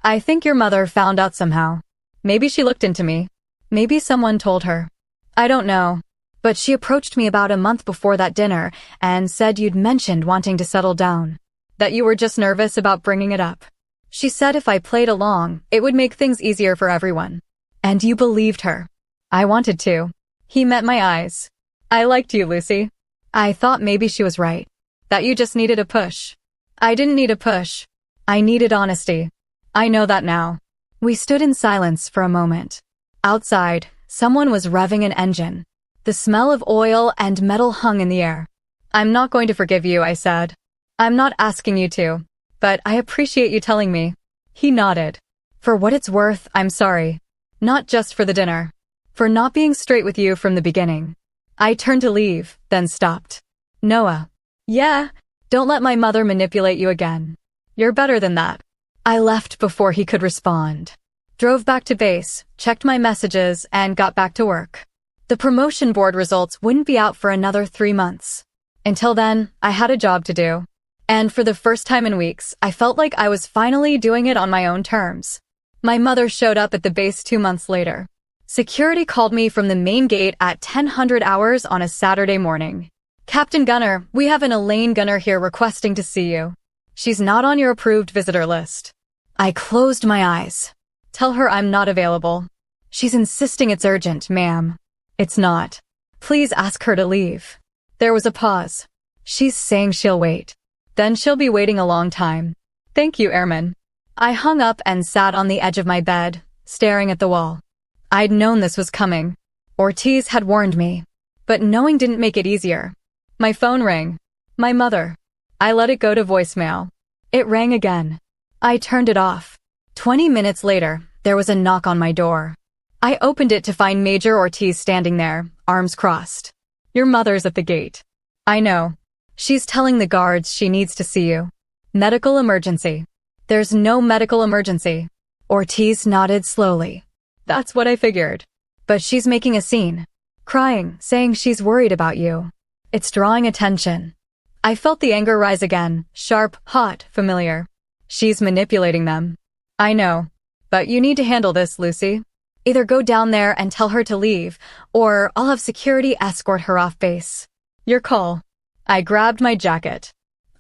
Speaker 1: I think your mother found out somehow. Maybe she looked into me. Maybe someone told her. I don't know. But she approached me about a month before that dinner and said you'd mentioned wanting to settle down. That you were just nervous about bringing it up. She said if I played along, it would make things easier for everyone. And you believed her. I wanted to. He met my eyes. I liked you, Lucy. I thought maybe she was right. That you just needed a push. I didn't need a push. I needed honesty. I know that now. We stood in silence for a moment. Outside, someone was revving an engine. The smell of oil and metal hung in the air. I'm not going to forgive you, I said. I'm not asking you to, but I appreciate you telling me. He nodded. For what it's worth, I'm sorry. Not just for the dinner. For not being straight with you from the beginning. I turned to leave, then stopped. Noah. Yeah, don't let my mother manipulate you again. You're better than that. I left before he could respond. Drove back to base, checked my messages, and got back to work. The promotion board results wouldn't be out for another 3 months. Until then, I had a job to do. And for the first time in weeks, I felt like I was finally doing it on my own terms. My mother showed up at the base 2 months later. Security called me from the main gate at 10:00 hours on a Saturday morning. Captain Gunner, we have an Elaine Gunner here requesting to see you. She's not on your approved visitor list. I closed my eyes. Tell her I'm not available. She's insisting it's urgent, ma'am. It's not. Please ask her to leave. There was a pause. She's saying she'll wait. Then she'll be waiting a long time. Thank you, Airman. I hung up and sat on the edge of my bed, staring at the wall. I'd known this was coming. Ortiz had warned me. But knowing didn't make it easier. My phone rang. My mother. I let it go to voicemail. It rang again. I turned it off. 20 minutes later, there was a knock on my door. I opened it to find Major Ortiz standing there, arms crossed. Your mother's at the gate. I know. She's telling the guards she needs to see you. Medical emergency. There's no medical emergency. Ortiz nodded slowly. That's what I figured. But she's making a scene. Crying, saying she's worried about you. It's drawing attention. I felt the anger rise again, sharp, hot, familiar. She's manipulating them. I know. But you need to handle this, Lucy. Either go down there and tell her to leave, or I'll have security escort her off base. Your call. I grabbed my jacket.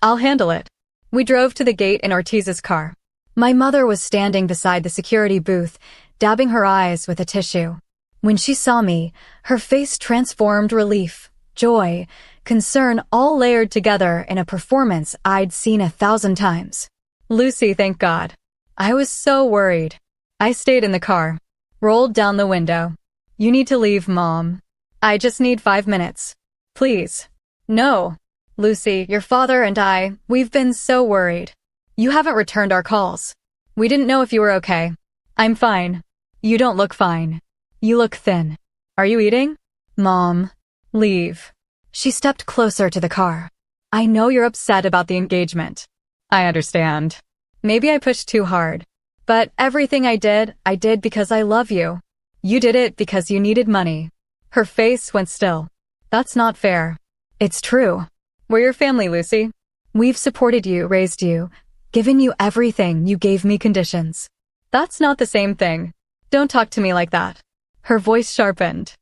Speaker 1: I'll handle it. We drove to the gate in Ortiz's car. My mother was standing beside the security booth, dabbing her eyes with a tissue. When she saw me, her face transformed relief, joy, concern all layered together in a performance I'd seen 1,000 times. Lucy, thank God. I was so worried. I stayed in the car. Rolled down the window. You need to leave, Mom. I just need 5 minutes. Please. No. Lucy, your father and we've been so worried. You haven't returned our calls. We didn't know if you were okay. I'm fine. You don't look fine. You look thin. Are you eating? Mom. Leave. She stepped closer to the car. I know you're upset about the engagement. I understand. Maybe I pushed too hard. But everything I did because I love you. You did it because you needed money. Her face went still. That's not fair. It's true. We're your family, Lucy. We've supported you, raised you, given you everything. You gave me conditions. That's not the same thing. Don't talk to me like that. Her voice sharpened.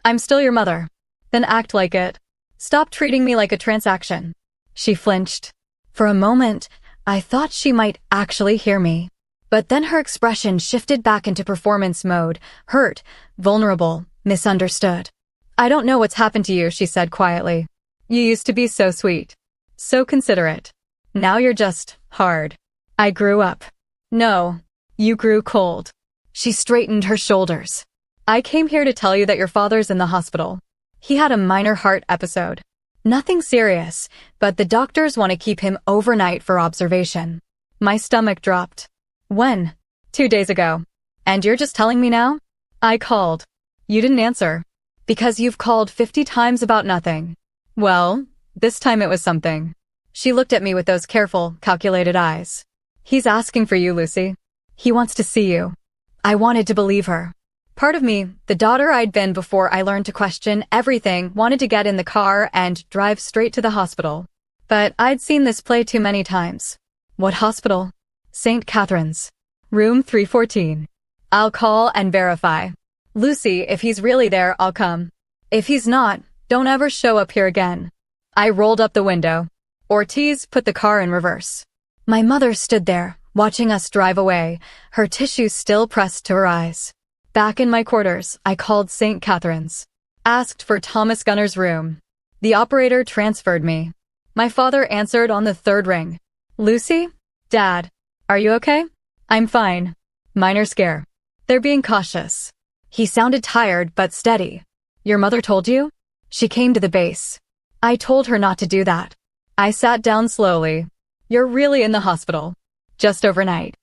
Speaker 1: I'm still your mother. Then act like it. Stop treating me like a transaction. She flinched. For a moment, I thought she might actually hear me. But then her expression shifted back into performance mode, hurt, vulnerable, misunderstood. I don't know what's happened to you, she said quietly. You used to be so sweet. So considerate. Now you're just hard. I grew up. No, you grew cold. She straightened her shoulders. I came here to tell you that your father's in the hospital. He had a minor heart episode. Nothing serious, but the doctors want to keep him overnight for observation. My stomach dropped. When? 2 days ago. And you're just telling me now? I called. You didn't answer. Because you've called 50 times about nothing. Well, this time it was something. She looked at me with those careful, calculated eyes. He's asking for you, Lucy. He wants to see you. I wanted to believe her. Part of me, the daughter I'd been before I learned to question everything, wanted to get in the car and drive straight to the hospital. But I'd seen this play too many times. What hospital? St. Catherine's. Room 314. I'll call and verify. Lucy, if he's really there, I'll come. If he's not, don't ever show up here again. I rolled up the window. Ortiz put the car in reverse. My mother stood there, watching us drive away, her tissue still pressed to her eyes. Back in my quarters, I called St. Catherine's. Asked for Thomas Gunner's room. The operator transferred me. My father answered on the 3rd ring. Lucy? Dad. Are you okay? I'm fine. Minor scare. They're being cautious. He sounded tired but steady. Your mother told you? She came to the base. I told her not to do that. I sat down slowly. You're really in the hospital. Just overnight.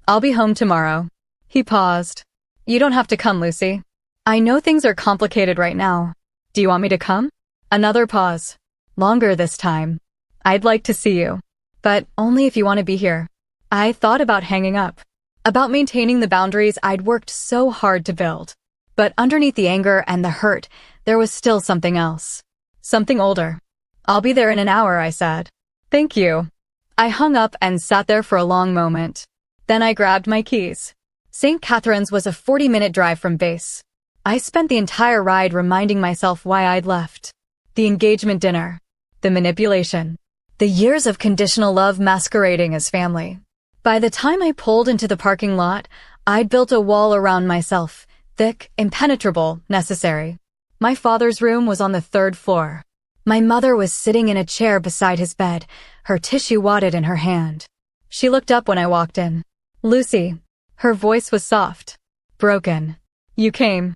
Speaker 1: I'll be home tomorrow. He paused. You don't have to come, Lucy. I know things are complicated right now. Do you want me to come? Another pause. Longer this time. I'd like to see you. But only if you want to be here. I thought about hanging up. About maintaining the boundaries I'd worked so hard to build. But underneath the anger and the hurt, there was still something else. Something older. I'll be there in an hour, I said. Thank you. I hung up and sat there for a long moment. Then I grabbed my keys. St. Catherine's was a 40-minute drive from base. I spent the entire ride reminding myself why I'd left. The engagement dinner. The manipulation. The years of conditional love masquerading as family. By the time I pulled into the parking lot, I'd built a wall around myself. Thick, impenetrable, necessary. My father's room was on the 3rd floor. My mother was sitting in a chair beside his bed, her tissue wadded in her hand. She looked up when I walked in. Lucy. Her voice was soft. Broken. You came.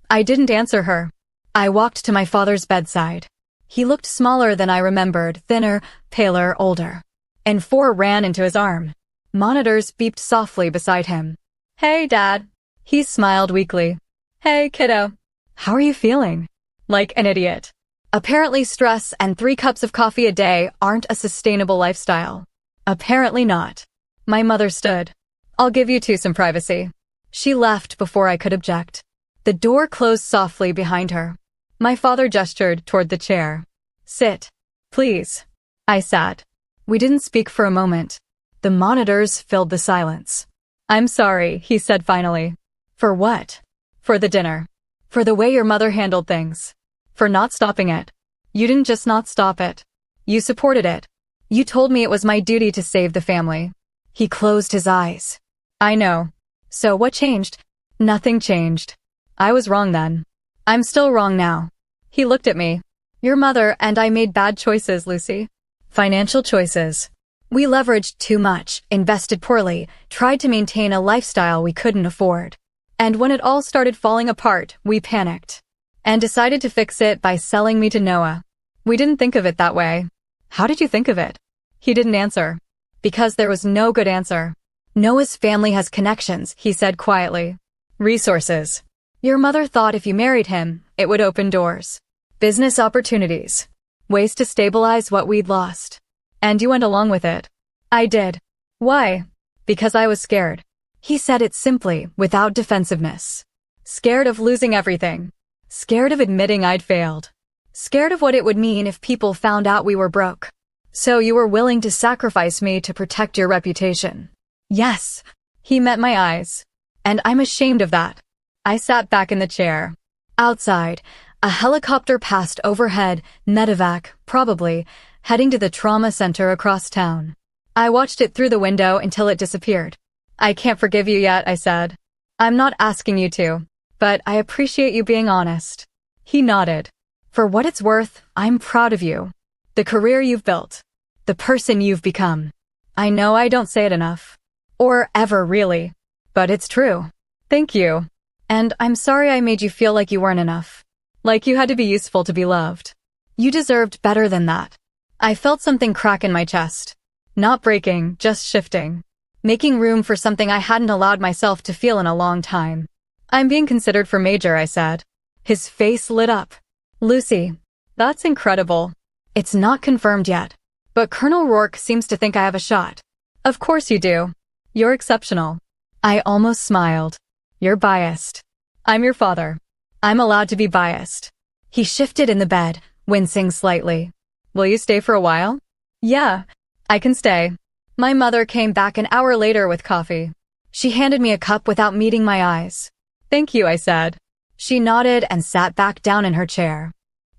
Speaker 1: I didn't answer her. I walked to my father's bedside. He looked smaller than I remembered, thinner, paler, older. And 4 ran into his arm. Monitors beeped softly beside him. Hey, Dad. He smiled weakly. Hey, kiddo. How are you feeling? Like an idiot. Apparently stress and 3 cups of coffee a day aren't a sustainable lifestyle. Apparently not. My mother stood. I'll give you 2 some privacy. She left before I could object. The door closed softly behind her. My father gestured toward the chair. Sit. Please. I sat. We didn't speak for a moment. The monitors filled the silence. I'm sorry, he said finally. For what? For the dinner. For the way your mother handled things. For not stopping it. You didn't just not stop it. You supported it. You told me it was my duty to save the family. He closed his eyes. I know. So what changed? Nothing changed. I was wrong then. I'm still wrong now. He looked at me. Your mother and I made bad choices, Lucy. Financial choices. We leveraged too much, invested poorly, tried to maintain a lifestyle we couldn't afford. And when it all started falling apart, we panicked. And decided to fix it by selling me to Noah. We didn't think of it that way. How did you think of it? He didn't answer. Because there was no good answer. Noah's family has connections, he said quietly. Resources. Your mother thought if you married him, it would open doors. Business opportunities. Ways to stabilize what we'd lost. And you went along with it. I did. Why? Because I was scared. He said it simply, without defensiveness. Scared of losing everything. Scared of admitting I'd failed. Scared of what it would mean if people found out we were broke. So you were willing to sacrifice me to protect your reputation. Yes. He met my eyes. And I'm ashamed of that. I sat back in the chair. Outside, a helicopter passed overhead, medevac, probably, heading to the trauma center across town. I watched it through the window until it disappeared. I can't forgive you yet, I said. I'm not asking you to, but I appreciate you being honest. He nodded. For what it's worth, I'm proud of you. The career you've built. The person you've become. I know I don't say it enough. Or ever, really. But it's true. Thank you. And I'm sorry I made you feel like you weren't enough. Like you had to be useful to be loved. You deserved better than that. I felt something crack in my chest. Not breaking, just shifting. Making room for something I hadn't allowed myself to feel in a long time. I'm being considered for major, I said. His face lit up. Lucy, that's incredible. It's not confirmed yet. But Colonel Rourke seems to think I have a shot. Of course you do. You're exceptional. I almost smiled. You're biased. I'm your father. I'm allowed to be biased. He shifted in the bed, wincing slightly. Will you stay for a while? Yeah, I can stay. My mother came back an hour later with coffee. She handed me a cup without meeting my eyes. Thank you, I said. She nodded and sat back down in her chair.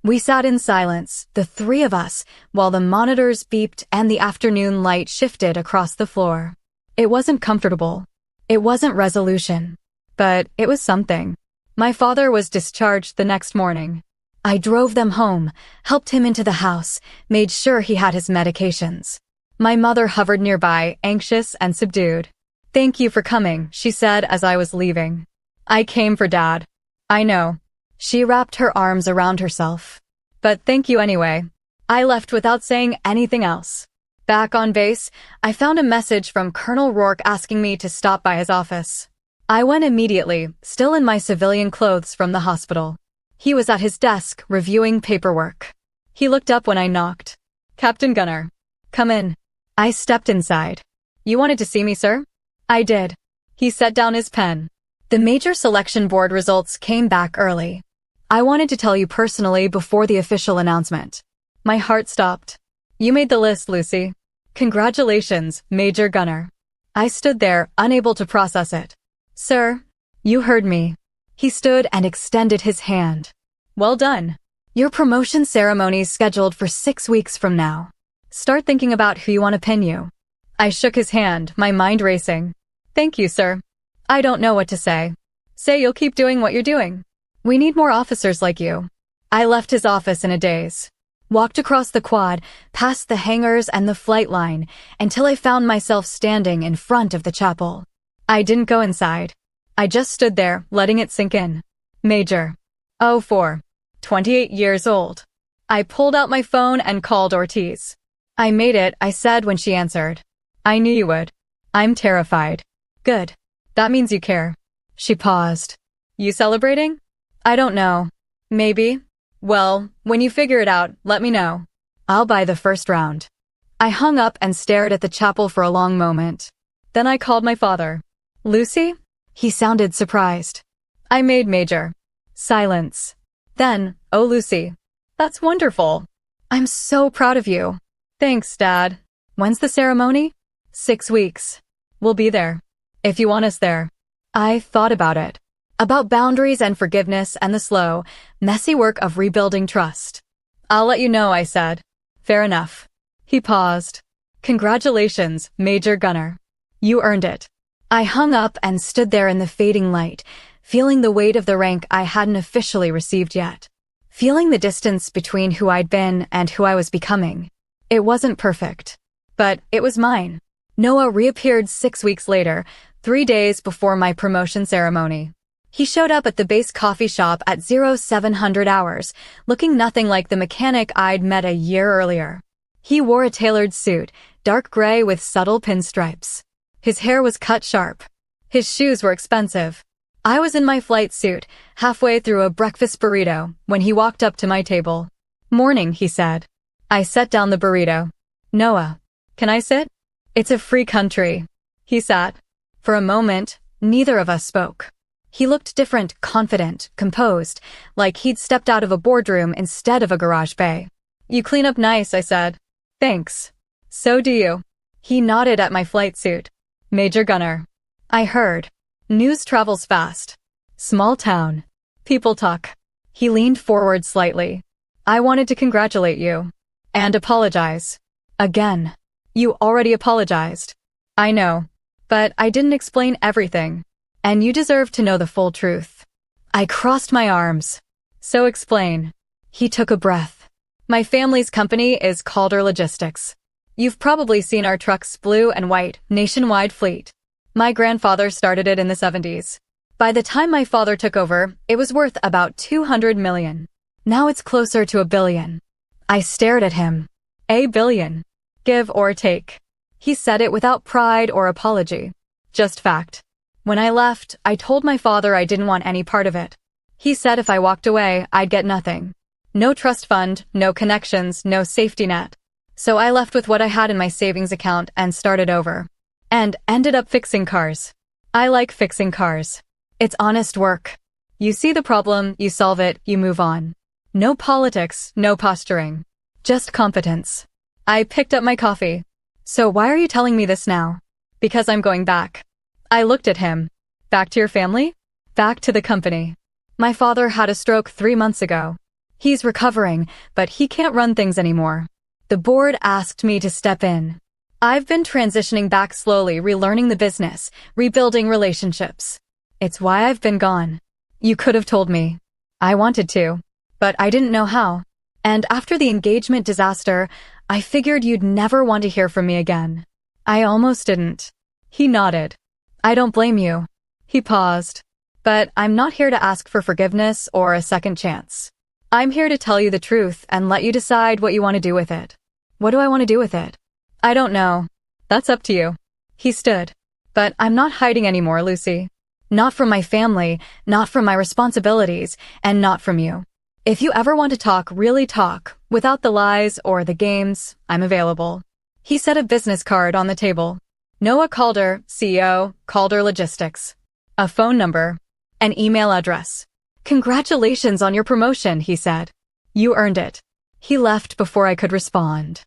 Speaker 1: We sat in silence, the three of us, while the monitors beeped and the afternoon light shifted across the floor. It wasn't comfortable. It wasn't resolution. But it was something. My father was discharged the next morning. I drove them home, helped him into the house, made sure he had his medications. My mother hovered nearby, anxious and subdued. Thank you for coming, she said as I was leaving. I came for Dad. I know. She wrapped her arms around herself. But thank you anyway. I left without saying anything else. Back on base, I found a message from Colonel Rourke asking me to stop by his office. I went immediately, still in my civilian clothes from the hospital. He was at his desk, reviewing paperwork. He looked up when I knocked. Captain Gunner. Come in. I stepped inside. You wanted to see me, sir? I did. He set down his pen. The major selection board results came back early. I wanted to tell you personally before the official announcement. My heart stopped. You made the list, Lucy. Congratulations, Major Gunner. I stood there, unable to process it. Sir, you heard me. He stood and extended his hand. Well done. Your promotion ceremony's scheduled for 6 weeks from now. Start thinking about who you want to pin you. I shook his hand, my mind racing. Thank you, sir. I don't know what to say. Say you'll keep doing what you're doing. We need more officers like you. I left his office in a daze. Walked across the quad, past the hangars and the flight line, until I found myself standing in front of the chapel. I didn't go inside. I just stood there, letting it sink in. Major. 04. 28 years old. I pulled out my phone and called Ortiz. I made it, I said when she answered. I knew you would. I'm terrified. Good. That means you care. She paused. You celebrating? I don't know. Maybe. Well, when you figure it out, let me know. I'll buy the first round. I hung up and stared at the chapel for a long moment. Then I called my father. Lucy? He sounded surprised. I made Major. Silence. Then, oh Lucy. That's wonderful. I'm so proud of you. Thanks, Dad. When's the ceremony? 6 weeks. We'll be there. If you want us there. I thought about it. About boundaries and forgiveness and the slow, messy work of rebuilding trust. I'll let you know, I said. Fair enough. He paused. Congratulations, Major Gunner. You earned it. I hung up and stood there in the fading light, feeling the weight of the rank I hadn't officially received yet. Feeling the distance between who I'd been and who I was becoming. It wasn't perfect. But it was mine. Noah reappeared 6 weeks later, 3 days before my promotion ceremony. He showed up at the base coffee shop at 0700 hours, looking nothing like the mechanic I'd met a year earlier. He wore a tailored suit, dark gray with subtle pinstripes. His hair was cut sharp. His shoes were expensive. I was in my flight suit, halfway through a breakfast burrito, when he walked up to my table. Morning, he said. I set down the burrito. Noah, can I sit? It's a free country. He sat. For a moment, neither of us spoke. He looked different, confident, composed, like he'd stepped out of a boardroom instead of a garage bay. You clean up nice, I said. Thanks. So do you. He nodded at my flight suit. Major Gunner. I heard. News travels fast. Small town. People talk. He leaned forward slightly. I wanted to congratulate you. And apologize. Again. You already apologized. I know. But I didn't explain everything. And you deserve to know the full truth. I crossed my arms. So explain. He took a breath. My family's company is Calder Logistics. You've probably seen our truck's blue and white, nationwide fleet. My grandfather started it in the 70s. By the time my father took over, it was worth about 200 million. Now it's closer to $1 billion. I stared at him. $1 billion. Give or take. He said it without pride or apology. Just fact. When I left, I told my father I didn't want any part of it. He said if I walked away, I'd get nothing. No trust fund, no connections, no safety net. So I left with what I had in my savings account and started over. And ended up fixing cars. I like fixing cars. It's honest work. You see the problem, you solve it, you move on. No politics, no posturing. Just competence. I picked up my coffee. So why are you telling me this now? Because I'm going back. I looked at him. Back to your family? Back to the company. My father had a stroke 3 months ago. He's recovering, but he can't run things anymore. The board asked me to step in. I've been transitioning back slowly, relearning the business, rebuilding relationships. It's why I've been gone. You could have told me. I wanted to, but I didn't know how. And after the engagement disaster, I figured you'd never want to hear from me again. I almost didn't. He nodded. I don't blame you. He paused. But I'm not here to ask for forgiveness or a second chance. I'm here to tell you the truth and let you decide what you want to do with it. What do I want to do with it? I don't know. That's up to you. He stood. But I'm not hiding anymore, Lucy. Not from my family, not from my responsibilities, and not from you. If you ever want to talk, really talk, without the lies or the games, I'm available. He set a business card on the table. Noah Calder, CEO, Calder Logistics. A phone number. An email address. Congratulations on your promotion, he said. You earned it. He left before I could respond.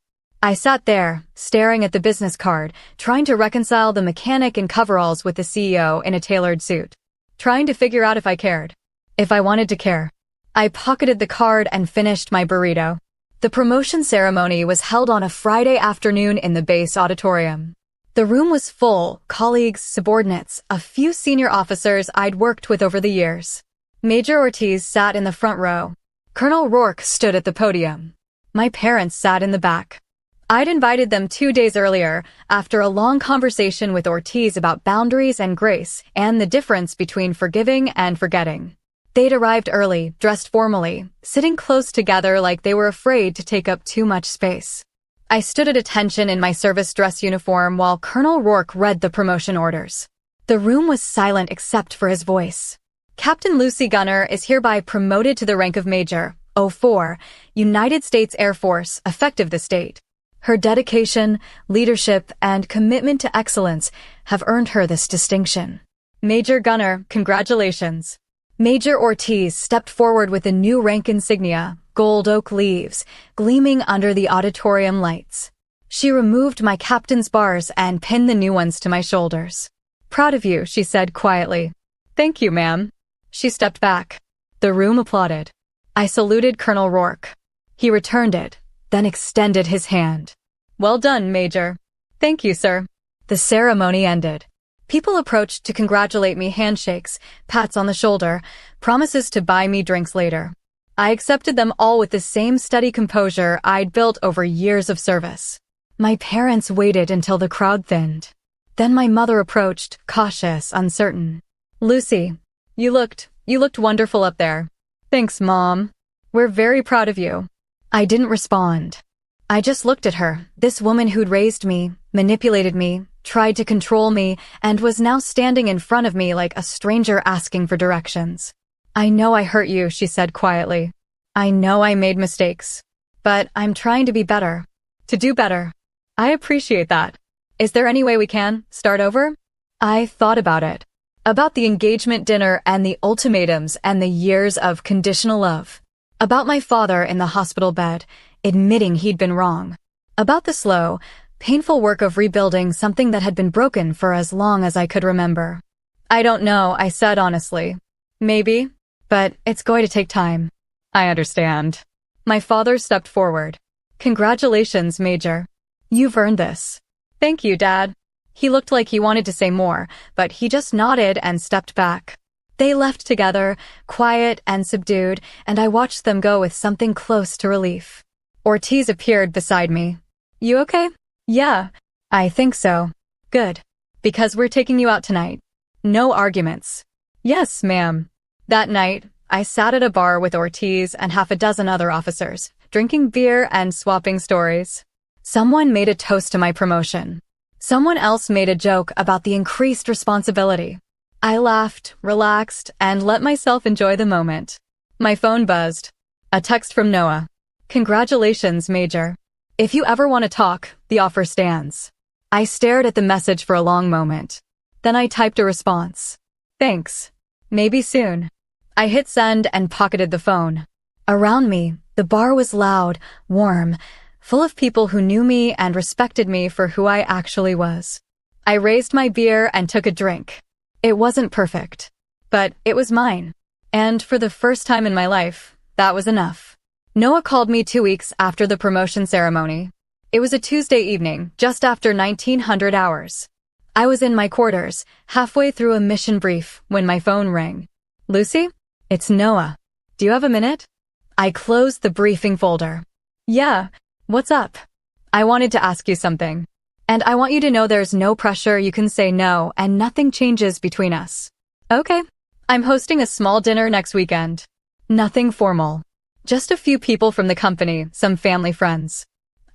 Speaker 1: I sat there, staring at the business card, trying to reconcile the mechanic in coveralls with the CEO in a tailored suit. Trying to figure out if I cared. If I wanted to care. I pocketed the card and finished my burrito. The promotion ceremony was held on a Friday afternoon in the base auditorium. The room was full, colleagues, subordinates, a few senior officers I'd worked with over the years. Major Ortiz sat in the front row. Colonel Rourke stood at the podium. My parents sat in the back. I'd invited them 2 days earlier, after a long conversation with Ortiz about boundaries and grace and the difference between forgiving and forgetting. They'd arrived early, dressed formally, sitting close together like they were afraid to take up too much space. I stood at attention in my service dress uniform while Colonel Rourke read the promotion orders. The room was silent except for his voice. Captain Lucy Gunner is hereby promoted to the rank of Major, 04, United States Air Force, effective this date. Her dedication, leadership, and commitment to excellence have earned her this distinction. Major Gunner, congratulations. Major Ortiz stepped forward with a new rank insignia, gold oak leaves, gleaming under the auditorium lights. She removed my captain's bars and pinned the new ones to my shoulders. Proud of you, she said quietly. Thank you, ma'am. She stepped back. The room applauded. I saluted Colonel Rourke. He returned it, then extended his hand. Well done, Major. Thank you, sir. The ceremony ended. People approached to congratulate me, handshakes, pats on the shoulder, promises to buy me drinks later. I accepted them all with the same steady composure I'd built over years of service. My parents waited until the crowd thinned. Then my mother approached, cautious, uncertain. Lucy, you looked wonderful up there. Thanks, Mom. We're very proud of you. I didn't respond. I just looked at her, this woman who'd raised me, manipulated me, tried to control me, and was now standing in front of me like a stranger asking for directions. I know I hurt you, she said quietly. I know I made mistakes. But I'm trying to be better. To do better. I appreciate that. Is there any way we can start over? I thought about it. About the engagement dinner and the ultimatums and the years of conditional love. About my father in the hospital bed, admitting he'd been wrong. About the slow, painful work of rebuilding something that had been broken for as long as I could remember. I don't know, I said honestly. Maybe, but it's going to take time. I understand. My father stepped forward. Congratulations, Major. You've earned this. Thank you, Dad. He looked like he wanted to say more, but he just nodded and stepped back. They left together, quiet and subdued, and I watched them go with something close to relief. Ortiz appeared beside me. You okay? Yeah, I think so. Good. Because we're taking you out tonight. No arguments. Yes, ma'am. That night, I sat at a bar with Ortiz and half a dozen other officers, drinking beer and swapping stories. Someone made a toast to my promotion. Someone else made a joke about the increased responsibility. I laughed, relaxed, and let myself enjoy the moment. My phone buzzed. A text from Noah. Congratulations, Major. If you ever want to talk, the offer stands. I stared at the message for a long moment. Then I typed a response. Thanks. Maybe soon. I hit send and pocketed the phone. Around me, the bar was loud, warm, full of people who knew me and respected me for who I actually was. I raised my beer and took a drink. It wasn't perfect, but it was mine. And for the first time in my life, that was enough. Noah called me 2 weeks after the promotion ceremony. It was a Tuesday evening, just after 1900 hours. I was in my quarters, halfway through a mission brief, when my phone rang. Lucy? It's Noah. Do you have a minute? I closed the briefing folder. Yeah, what's up? I wanted to ask you something. And I want you to know there's no pressure, you can say no, and nothing changes between us. Okay. I'm hosting a small dinner next weekend. Nothing formal. Just a few people from the company, some family friends.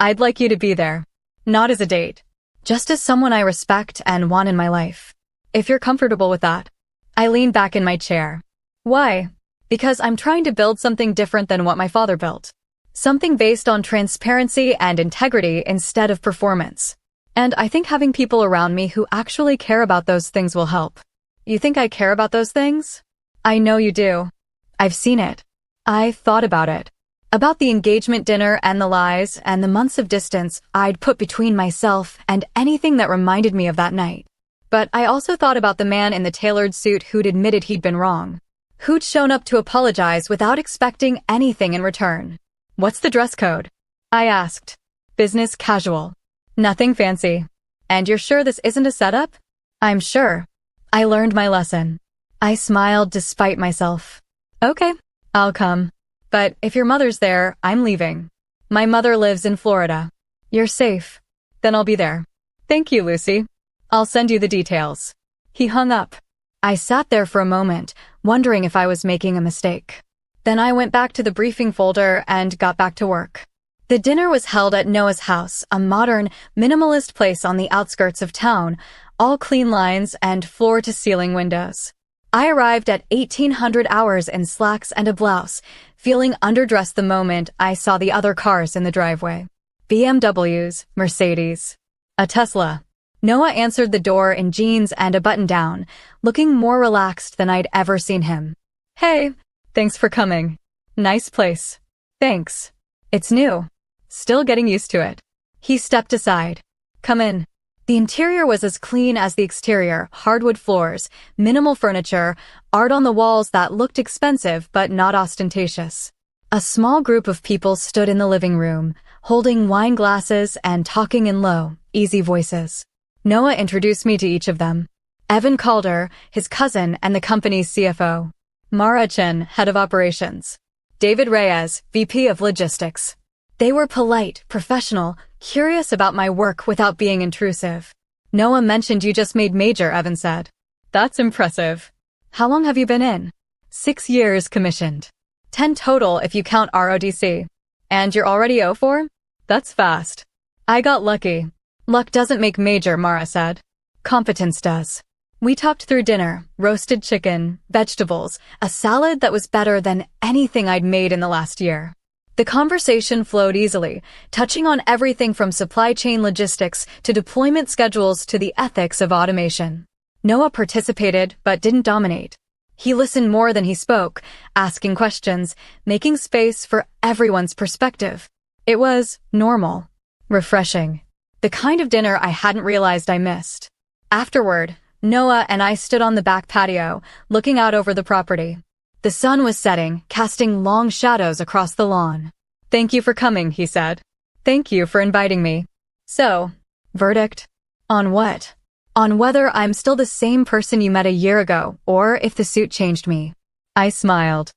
Speaker 1: I'd like you to be there. Not as a date. Just as someone I respect and want in my life. If you're comfortable with that. I leaned back in my chair. Why? Because I'm trying to build something different than what my father built. Something based on transparency and integrity instead of performance. And I think having people around me who actually care about those things will help. You think I care about those things? I know you do. I've seen it. I thought about it. About the engagement dinner and the lies and the months of distance I'd put between myself and anything that reminded me of that night. But I also thought about the man in the tailored suit who'd admitted he'd been wrong. Who'd shown up to apologize without expecting anything in return. What's the dress code? I asked. Business casual. Nothing fancy. And you're sure this isn't a setup? I'm sure. I learned my lesson. I smiled despite myself. Okay, I'll come. But if your mother's there, I'm leaving. My mother lives in Florida. You're safe. Then I'll be there. Thank you, Lucy. I'll send you the details. He hung up. I sat there for a moment, wondering if I was making a mistake. Then I went back to the briefing folder and got back to work. The dinner was held at Noah's house, a modern, minimalist place on the outskirts of town, all clean lines and floor-to-ceiling windows. I arrived at 1800 hours in slacks and a blouse, feeling underdressed the moment I saw the other cars in the driveway. BMWs, Mercedes, a Tesla. Noah answered the door in jeans and a button-down, looking more relaxed than I'd ever seen him. Hey, thanks for coming. Nice place. Thanks. It's new. Still getting used to it. He stepped aside. Come in. The interior was as clean as the exterior, hardwood floors, minimal furniture, art on the walls that looked expensive but not ostentatious. A small group of people stood in the living room, holding wine glasses and talking in low, easy voices. Noah introduced me to each of them. Evan Calder, his cousin and the company's CFO. Mara Chen, head of operations. David Reyes, VP of logistics. They were polite, professional, curious about my work without being intrusive. Noah mentioned you just made major, Evan said. That's impressive. How long have you been in? 6 years commissioned. 10 total if you count RODC. And you're already O4? That's fast. I got lucky. Luck doesn't make major, Mara said. Competence does. We talked through dinner, roasted chicken, vegetables, a salad that was better than anything I'd made in the last year. The conversation flowed easily, touching on everything from supply chain logistics to deployment schedules to the ethics of automation. Noah participated but didn't dominate. He listened more than he spoke, asking questions, making space for everyone's perspective. It was normal, refreshing, the kind of dinner I hadn't realized I missed. Afterward, Noah and I stood on the back patio, looking out over the property. The sun was setting, casting long shadows across the lawn. "Thank you for coming," he said. "Thank you for inviting me." So, verdict? On what? On whether I'm still the same person you met a year ago, or if the suit changed me. I smiled.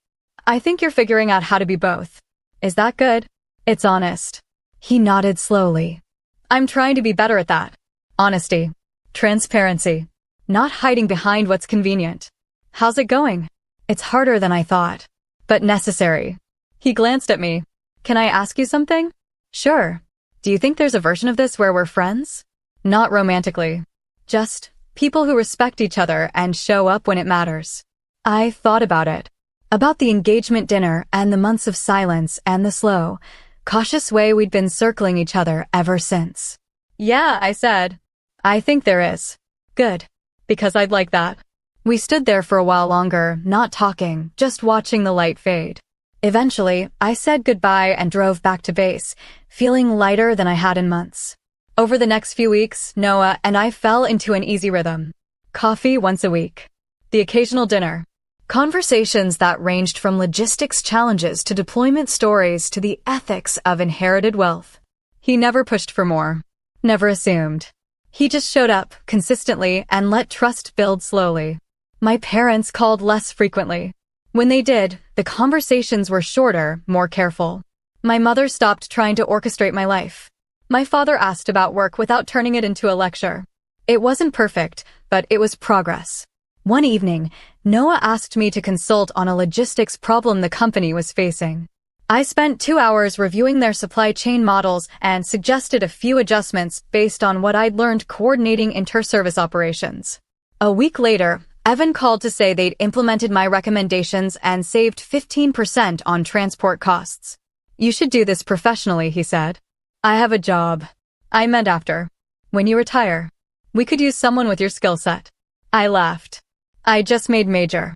Speaker 1: "I think you're figuring out how to be both. Is that good?" "It's honest." He nodded slowly. "I'm trying to be better at that. Honesty. Transparency. Not hiding behind what's convenient." "How's it going?" "It's harder than I thought. But necessary." He glanced at me. "Can I ask you something?" "Sure. Do you think there's a version of this where we're friends?" "Not romantically. Just people who respect each other and show up when it matters." I thought about it. About the engagement dinner and the months of silence and the slow, cautious way we'd been circling each other ever since. "Yeah," I said. "I think there is." "Good. Because I'd like that." We stood there for a while longer, not talking, just watching the light fade. Eventually, I said goodbye and drove back to base, feeling lighter than I had in months. Over the next few weeks, Noah and I fell into an easy rhythm. Coffee once a week. The occasional dinner. Conversations that ranged from logistics challenges to deployment stories to the ethics of inherited wealth. He never pushed for more. Never assumed. He just showed up, consistently, and let trust build slowly. My parents called less frequently. When they did, the conversations were shorter, more careful. My mother stopped trying to orchestrate my life. My father asked about work without turning it into a lecture. It wasn't perfect, but it was progress. One evening, Noah asked me to consult on a logistics problem the company was facing. I spent 2 hours reviewing their supply chain models and suggested a few adjustments based on what I'd learned coordinating inter-service operations. A week later, Evan called to say they'd implemented my recommendations and saved 15% on transport costs. "You should do this professionally," he said. "I have a job." I meant after. "When you retire. We could use someone with your skill set." I laughed. "I just made major.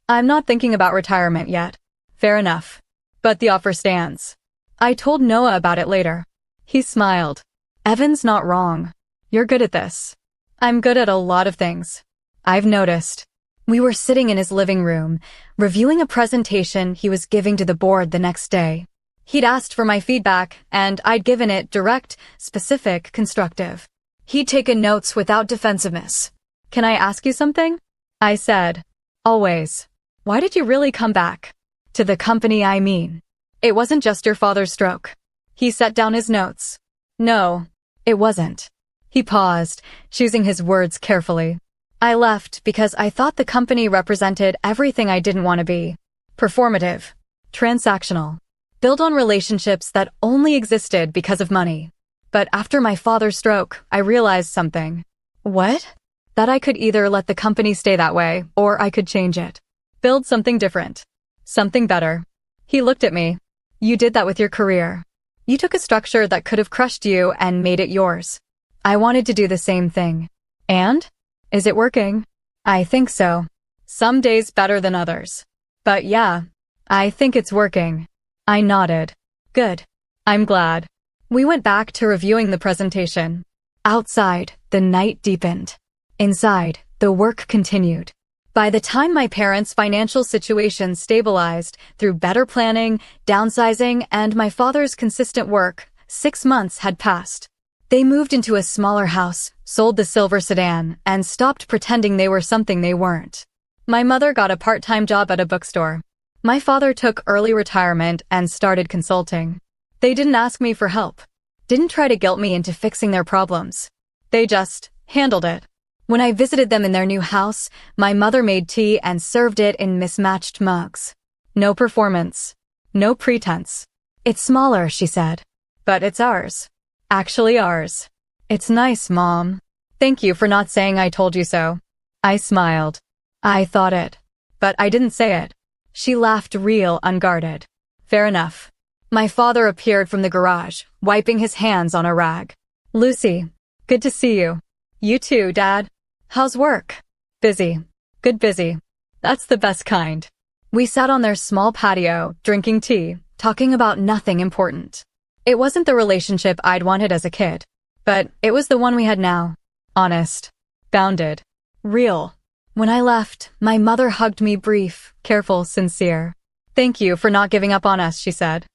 Speaker 1: I'm not thinking about retirement yet." "Fair enough. But the offer stands." I told Noah about it later. He smiled. "Evan's not wrong. You're good at this." "I'm good at a lot of things." I've noticed. We were sitting in his living room, reviewing a presentation he was giving to the board the next day. He'd asked for my feedback, and I'd given it direct, specific, constructive. He'd taken notes without defensiveness. "Can I ask you something?" I said. "Always." "Why did you really come back?" "To the company, I mean. It wasn't just your father's stroke." He set down his notes. "No, it wasn't." He paused, choosing his words carefully. "I left because I thought the company represented everything I didn't want to be. Performative. Transactional. Built on relationships that only existed because of money. But after my father's stroke, I realized something." "What?" "That I could either let the company stay that way, or I could change it. Build something different. Something better." He looked at me. "You did that with your career. You took a structure that could have crushed you and made it yours. I wanted to do the same thing. And? Is it working?" "I think so. Some days better than others. But yeah, I think it's working." I nodded. "Good. I'm glad." We went back to reviewing the presentation. Outside, the night deepened. Inside, the work continued. By the time my parents' financial situation stabilized through better planning, downsizing, and my father's consistent work, 6 months had passed. They moved into a smaller house, sold the silver sedan, and stopped pretending they were something they weren't. My mother got a part-time job at a bookstore. My father took early retirement and started consulting. They didn't ask me for help. Didn't try to guilt me into fixing their problems. They just handled it. When I visited them in their new house, my mother made tea and served it in mismatched mugs. "No performance. No pretense. It's smaller," she said. "But it's ours. Actually ours." "It's nice, Mom. Thank you for not saying I told you so." I smiled. "I thought it. But I didn't say it." She laughed real unguarded. "Fair enough." My father appeared from the garage, wiping his hands on a rag. "Lucy, good to see you." "You too, Dad. How's work?" "Busy. Good busy. That's the best kind." We sat on their small patio, drinking tea, talking about nothing important. It wasn't the relationship I'd wanted as a kid, but it was the one we had now. Honest. Bounded. Real. When I left, my mother hugged me brief, careful, sincere. Thank you for not giving up on us, she said.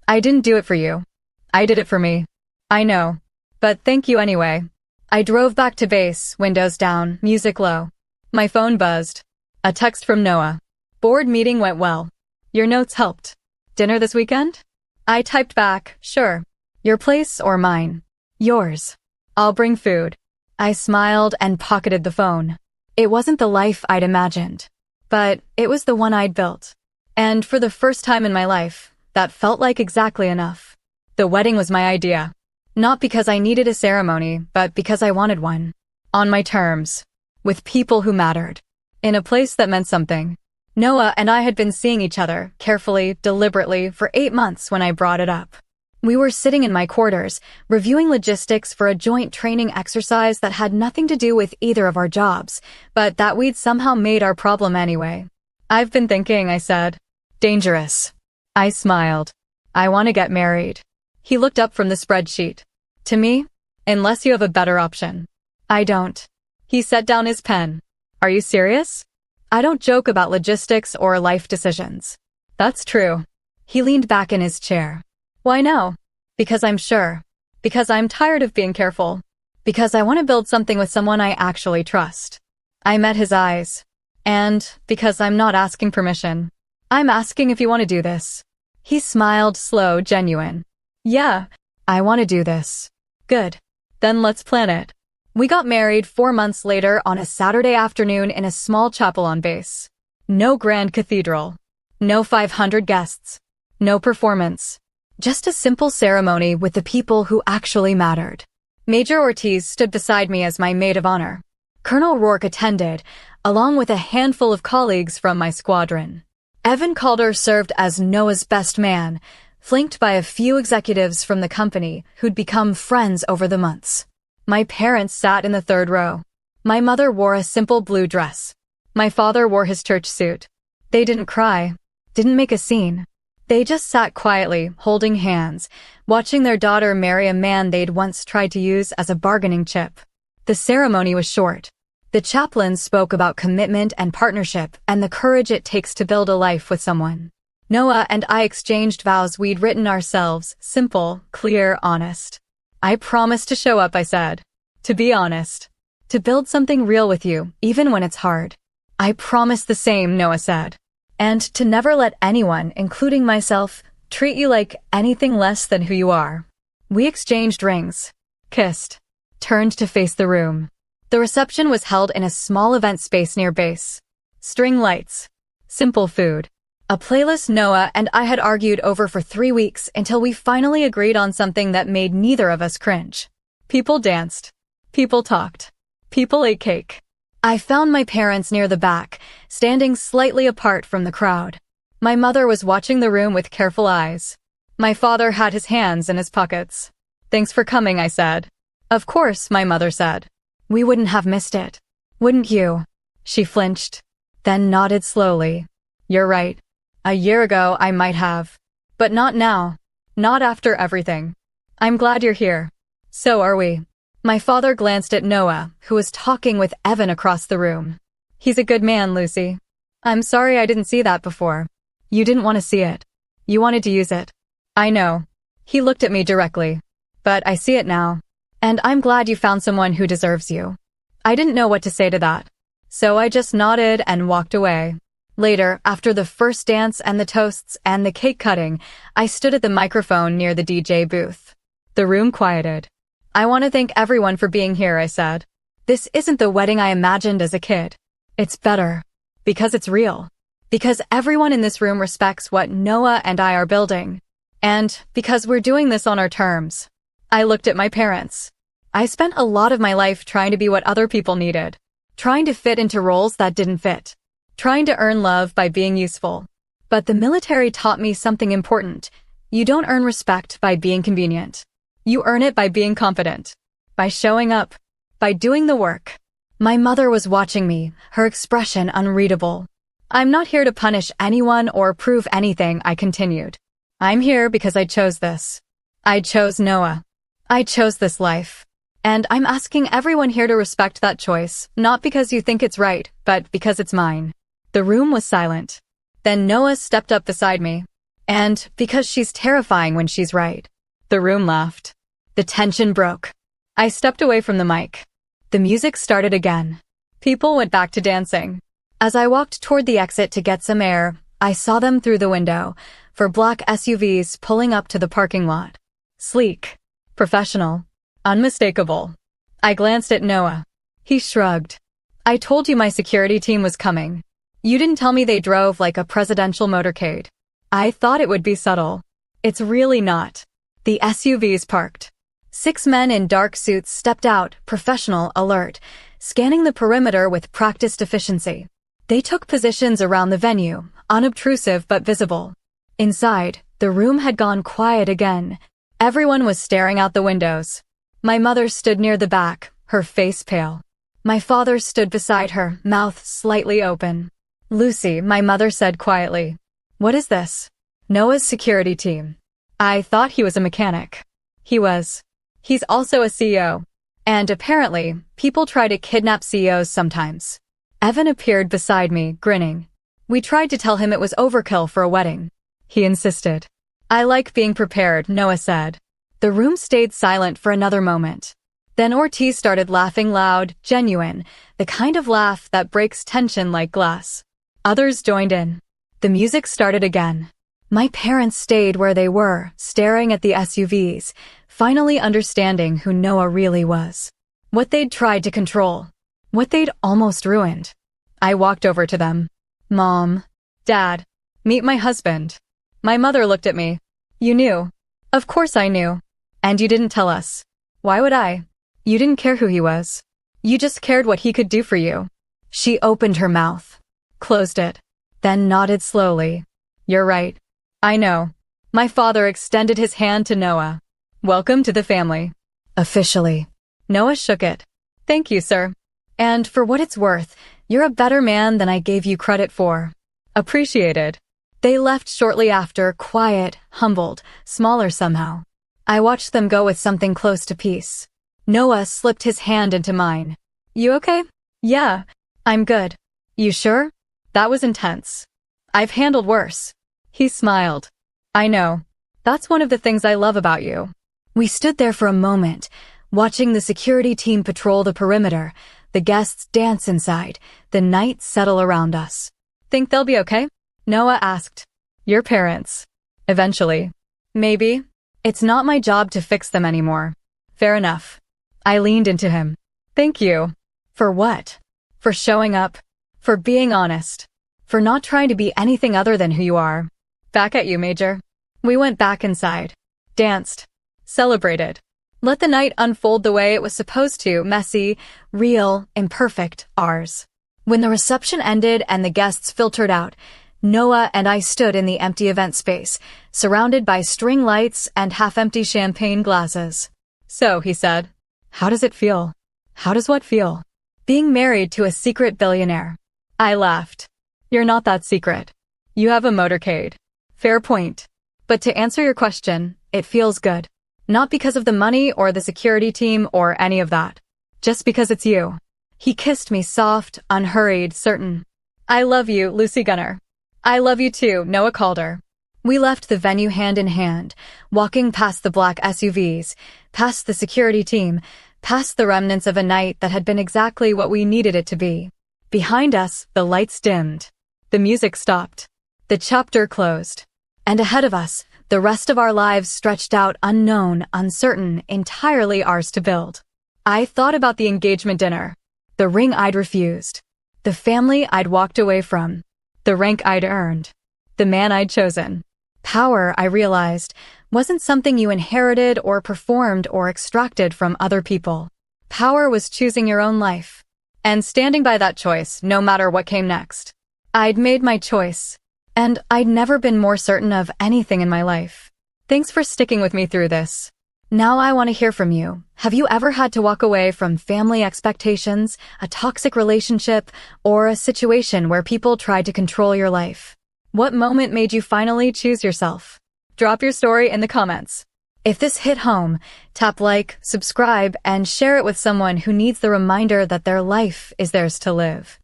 Speaker 1: I didn't do it for you. I did it for me. I know. But thank you anyway. I drove back to base, windows down, music low. My phone buzzed. A text from Noah. Board meeting went well. Your notes helped. Dinner this weekend? I typed back, sure. Your place or mine? Yours. I'll bring food. I smiled and pocketed the phone. It wasn't the life I'd imagined, but it was the one I'd built. And for the first time in my life, that felt like exactly enough. The wedding was my idea. Not because I needed a ceremony, but because I wanted one. On my terms. With people who mattered. In a place that meant something. Noah and I had been seeing each other, carefully, deliberately, for 8 months when I brought it up. We were sitting in my quarters, reviewing logistics for a joint training exercise that had nothing to do with either of our jobs, but that we'd somehow made our problem anyway. I've been thinking, I said. Dangerous. I smiled. I want to get married. He looked up from the spreadsheet. To me? Unless you have a better option. I don't. He set down his pen. Are you serious? I don't joke about logistics or life decisions. That's true. He leaned back in his chair. Why no? Because I'm sure. Because I'm tired of being careful. Because I want to build something with someone I actually trust. I met his eyes. And because I'm not asking permission. I'm asking if you want to do this. He smiled, slow, genuine. Yeah, I want to do this. Good. Then let's plan it. We got married 4 months later on a Saturday afternoon in a small chapel on base. No grand cathedral. No 500 guests. No performance. Just a simple ceremony with the people who actually mattered. Major Ortiz stood beside me as my maid of honor. Colonel Rourke attended, along with a handful of colleagues from my squadron. Evan Calder served as Noah's best man, flanked by a few executives from the company who'd become friends over the months. My parents sat in the third row. My mother wore a simple blue dress. My father wore his church suit. They didn't cry, didn't make a scene. They just sat quietly, holding hands, watching their daughter marry a man they'd once tried to use as a bargaining chip. The ceremony was short. The chaplain spoke about commitment and partnership and the courage it takes to build a life with someone. Noah and I exchanged vows we'd written ourselves, simple, clear, honest. I promise to show up, I said. To be honest. To build something real with you, even when it's hard. I promise the same, Noah said. And to never let anyone, including myself, treat you like anything less than who you are. We exchanged rings, kissed, turned to face the room. The reception was held in a small event space near base. String lights, simple food, a playlist Noah and I had argued over for 3 weeks until we finally agreed on something that made neither of us cringe. People danced. People talked. People ate cake. I found my parents near the back, standing slightly apart from the crowd. My mother was watching the room with careful eyes. My father had his hands in his pockets. Thanks for coming, I said. Of course, my mother said. We wouldn't have missed it. Wouldn't you? She flinched, then nodded slowly. You're right. A year ago, I might have. But not now. Not after everything. I'm glad you're here. So are we. My father glanced at Noah, who was talking with Evan across the room. He's a good man, Lucy. I'm sorry I didn't see that before. You didn't want to see it. You wanted to use it. I know. He looked at me directly. But I see it now. And I'm glad you found someone who deserves you. I didn't know what to say to that. So I just nodded and walked away. Later, after the first dance and the toasts and the cake cutting, I stood at the microphone near the DJ booth. The room quieted. I want to thank everyone for being here, I said. This isn't the wedding I imagined as a kid. It's better. Because it's real. Because everyone in this room respects what Noah and I are building. And because we're doing this on our terms. I looked at my parents. I spent a lot of my life trying to be what other people needed. Trying to fit into roles that didn't fit. Trying to earn love by being useful. But the military taught me something important. You don't earn respect by being convenient. You earn it by being confident. By showing up. By doing the work. My mother was watching me, her expression unreadable. I'm not here to punish anyone or prove anything, I continued. I'm here because I chose this. I chose Noah. I chose this life. And I'm asking everyone here to respect that choice, not because you think it's right, but because it's mine. The room was silent. Then Noah stepped up beside me. And because she's terrifying when she's right. The room laughed. The tension broke. I stepped away from the mic. The music started again. People went back to dancing. As I walked toward the exit to get some air, I saw them through the window, four black SUVs pulling up to the parking lot. Sleek. Professional. Unmistakable. I glanced at Noah. He shrugged. I told you my security team was coming. You didn't tell me they drove like a presidential motorcade. I thought it would be subtle. It's really not. The SUVs parked. 6 men in dark suits stepped out, professional, alert, scanning the perimeter with practiced efficiency. They took positions around the venue, unobtrusive but visible. Inside, the room had gone quiet again. Everyone was staring out the windows. My mother stood near the back, her face pale. My father stood beside her, mouth slightly open. Lucy, my mother said quietly. What is this? Noah's security team. I thought he was a mechanic. He was. He's also a CEO. And apparently, people try to kidnap CEOs sometimes. Evan appeared beside me, grinning. We tried to tell him it was overkill for a wedding. He insisted. I like being prepared, Noah said. The room stayed silent for another moment. Then Ortiz started laughing loud, genuine, the kind of laugh that breaks tension like glass. Others joined in. The music started again. My parents stayed where they were, staring at the SUVs, finally understanding who Noah really was. What they'd tried to control. What they'd almost ruined. I walked over to them. Mom. Dad. Meet my husband. My mother looked at me. You knew. Of course I knew. And you didn't tell us. Why would I? You didn't care who he was. You just cared what he could do for you. She opened her mouth. Closed it. Then nodded slowly. You're right. I know. My father extended his hand to Noah. Welcome to the family. Officially. Noah shook it. Thank you, sir. And for what it's worth, you're a better man than I gave you credit for. Appreciated. They left shortly after, quiet, humbled, smaller somehow. I watched them go with something close to peace. Noah slipped his hand into mine. You okay? Yeah, I'm good. You sure? That was intense. I've handled worse. He smiled. I know. That's one of the things I love about you. We stood there for a moment, watching the security team patrol the perimeter, the guests dance inside, the night settle around us. Think they'll be okay? Noah asked. Your parents. Eventually. Maybe. It's not my job to fix them anymore. Fair enough. I leaned into him. Thank you. For what? For showing up. For being honest. For not trying to be anything other than who you are. Back at you, Major. We went back inside. Danced. Celebrated. Let the night unfold the way it was supposed to, messy, real, imperfect, ours. When the reception ended and the guests filtered out, Noah and I stood in the empty event space, surrounded by string lights and half-empty champagne glasses. So, he said, how does it feel? How does what feel? Being married to a secret billionaire. I laughed. You're not that secret. You have a motorcade. Fair point. But to answer your question, it feels good. Not because of the money or the security team or any of that. Just because it's you. He kissed me soft, unhurried, certain. I love you, Lucy Gunner. I love you too, Noah Calder. We left the venue hand in hand, walking past the black SUVs, past the security team, past the remnants of a night that had been exactly what we needed it to be. Behind us, the lights dimmed. The music stopped. The chapter closed. And ahead of us, the rest of our lives stretched out unknown, uncertain, entirely ours to build. I thought about the engagement dinner. The ring I'd refused. The family I'd walked away from. The rank I'd earned. The man I'd chosen. Power, I realized, wasn't something you inherited or performed or extracted from other people. Power was choosing your own life. And standing by that choice, no matter what came next. I'd made my choice. And I'd never been more certain of anything in my life. Thanks for sticking with me through this. Now I want to hear from you. Have you ever had to walk away from family expectations, a toxic relationship, or a situation where people tried to control your life? What moment made you finally choose yourself? Drop your story in the comments. If this hit home, tap like, subscribe, and share it with someone who needs the reminder that their life is theirs to live.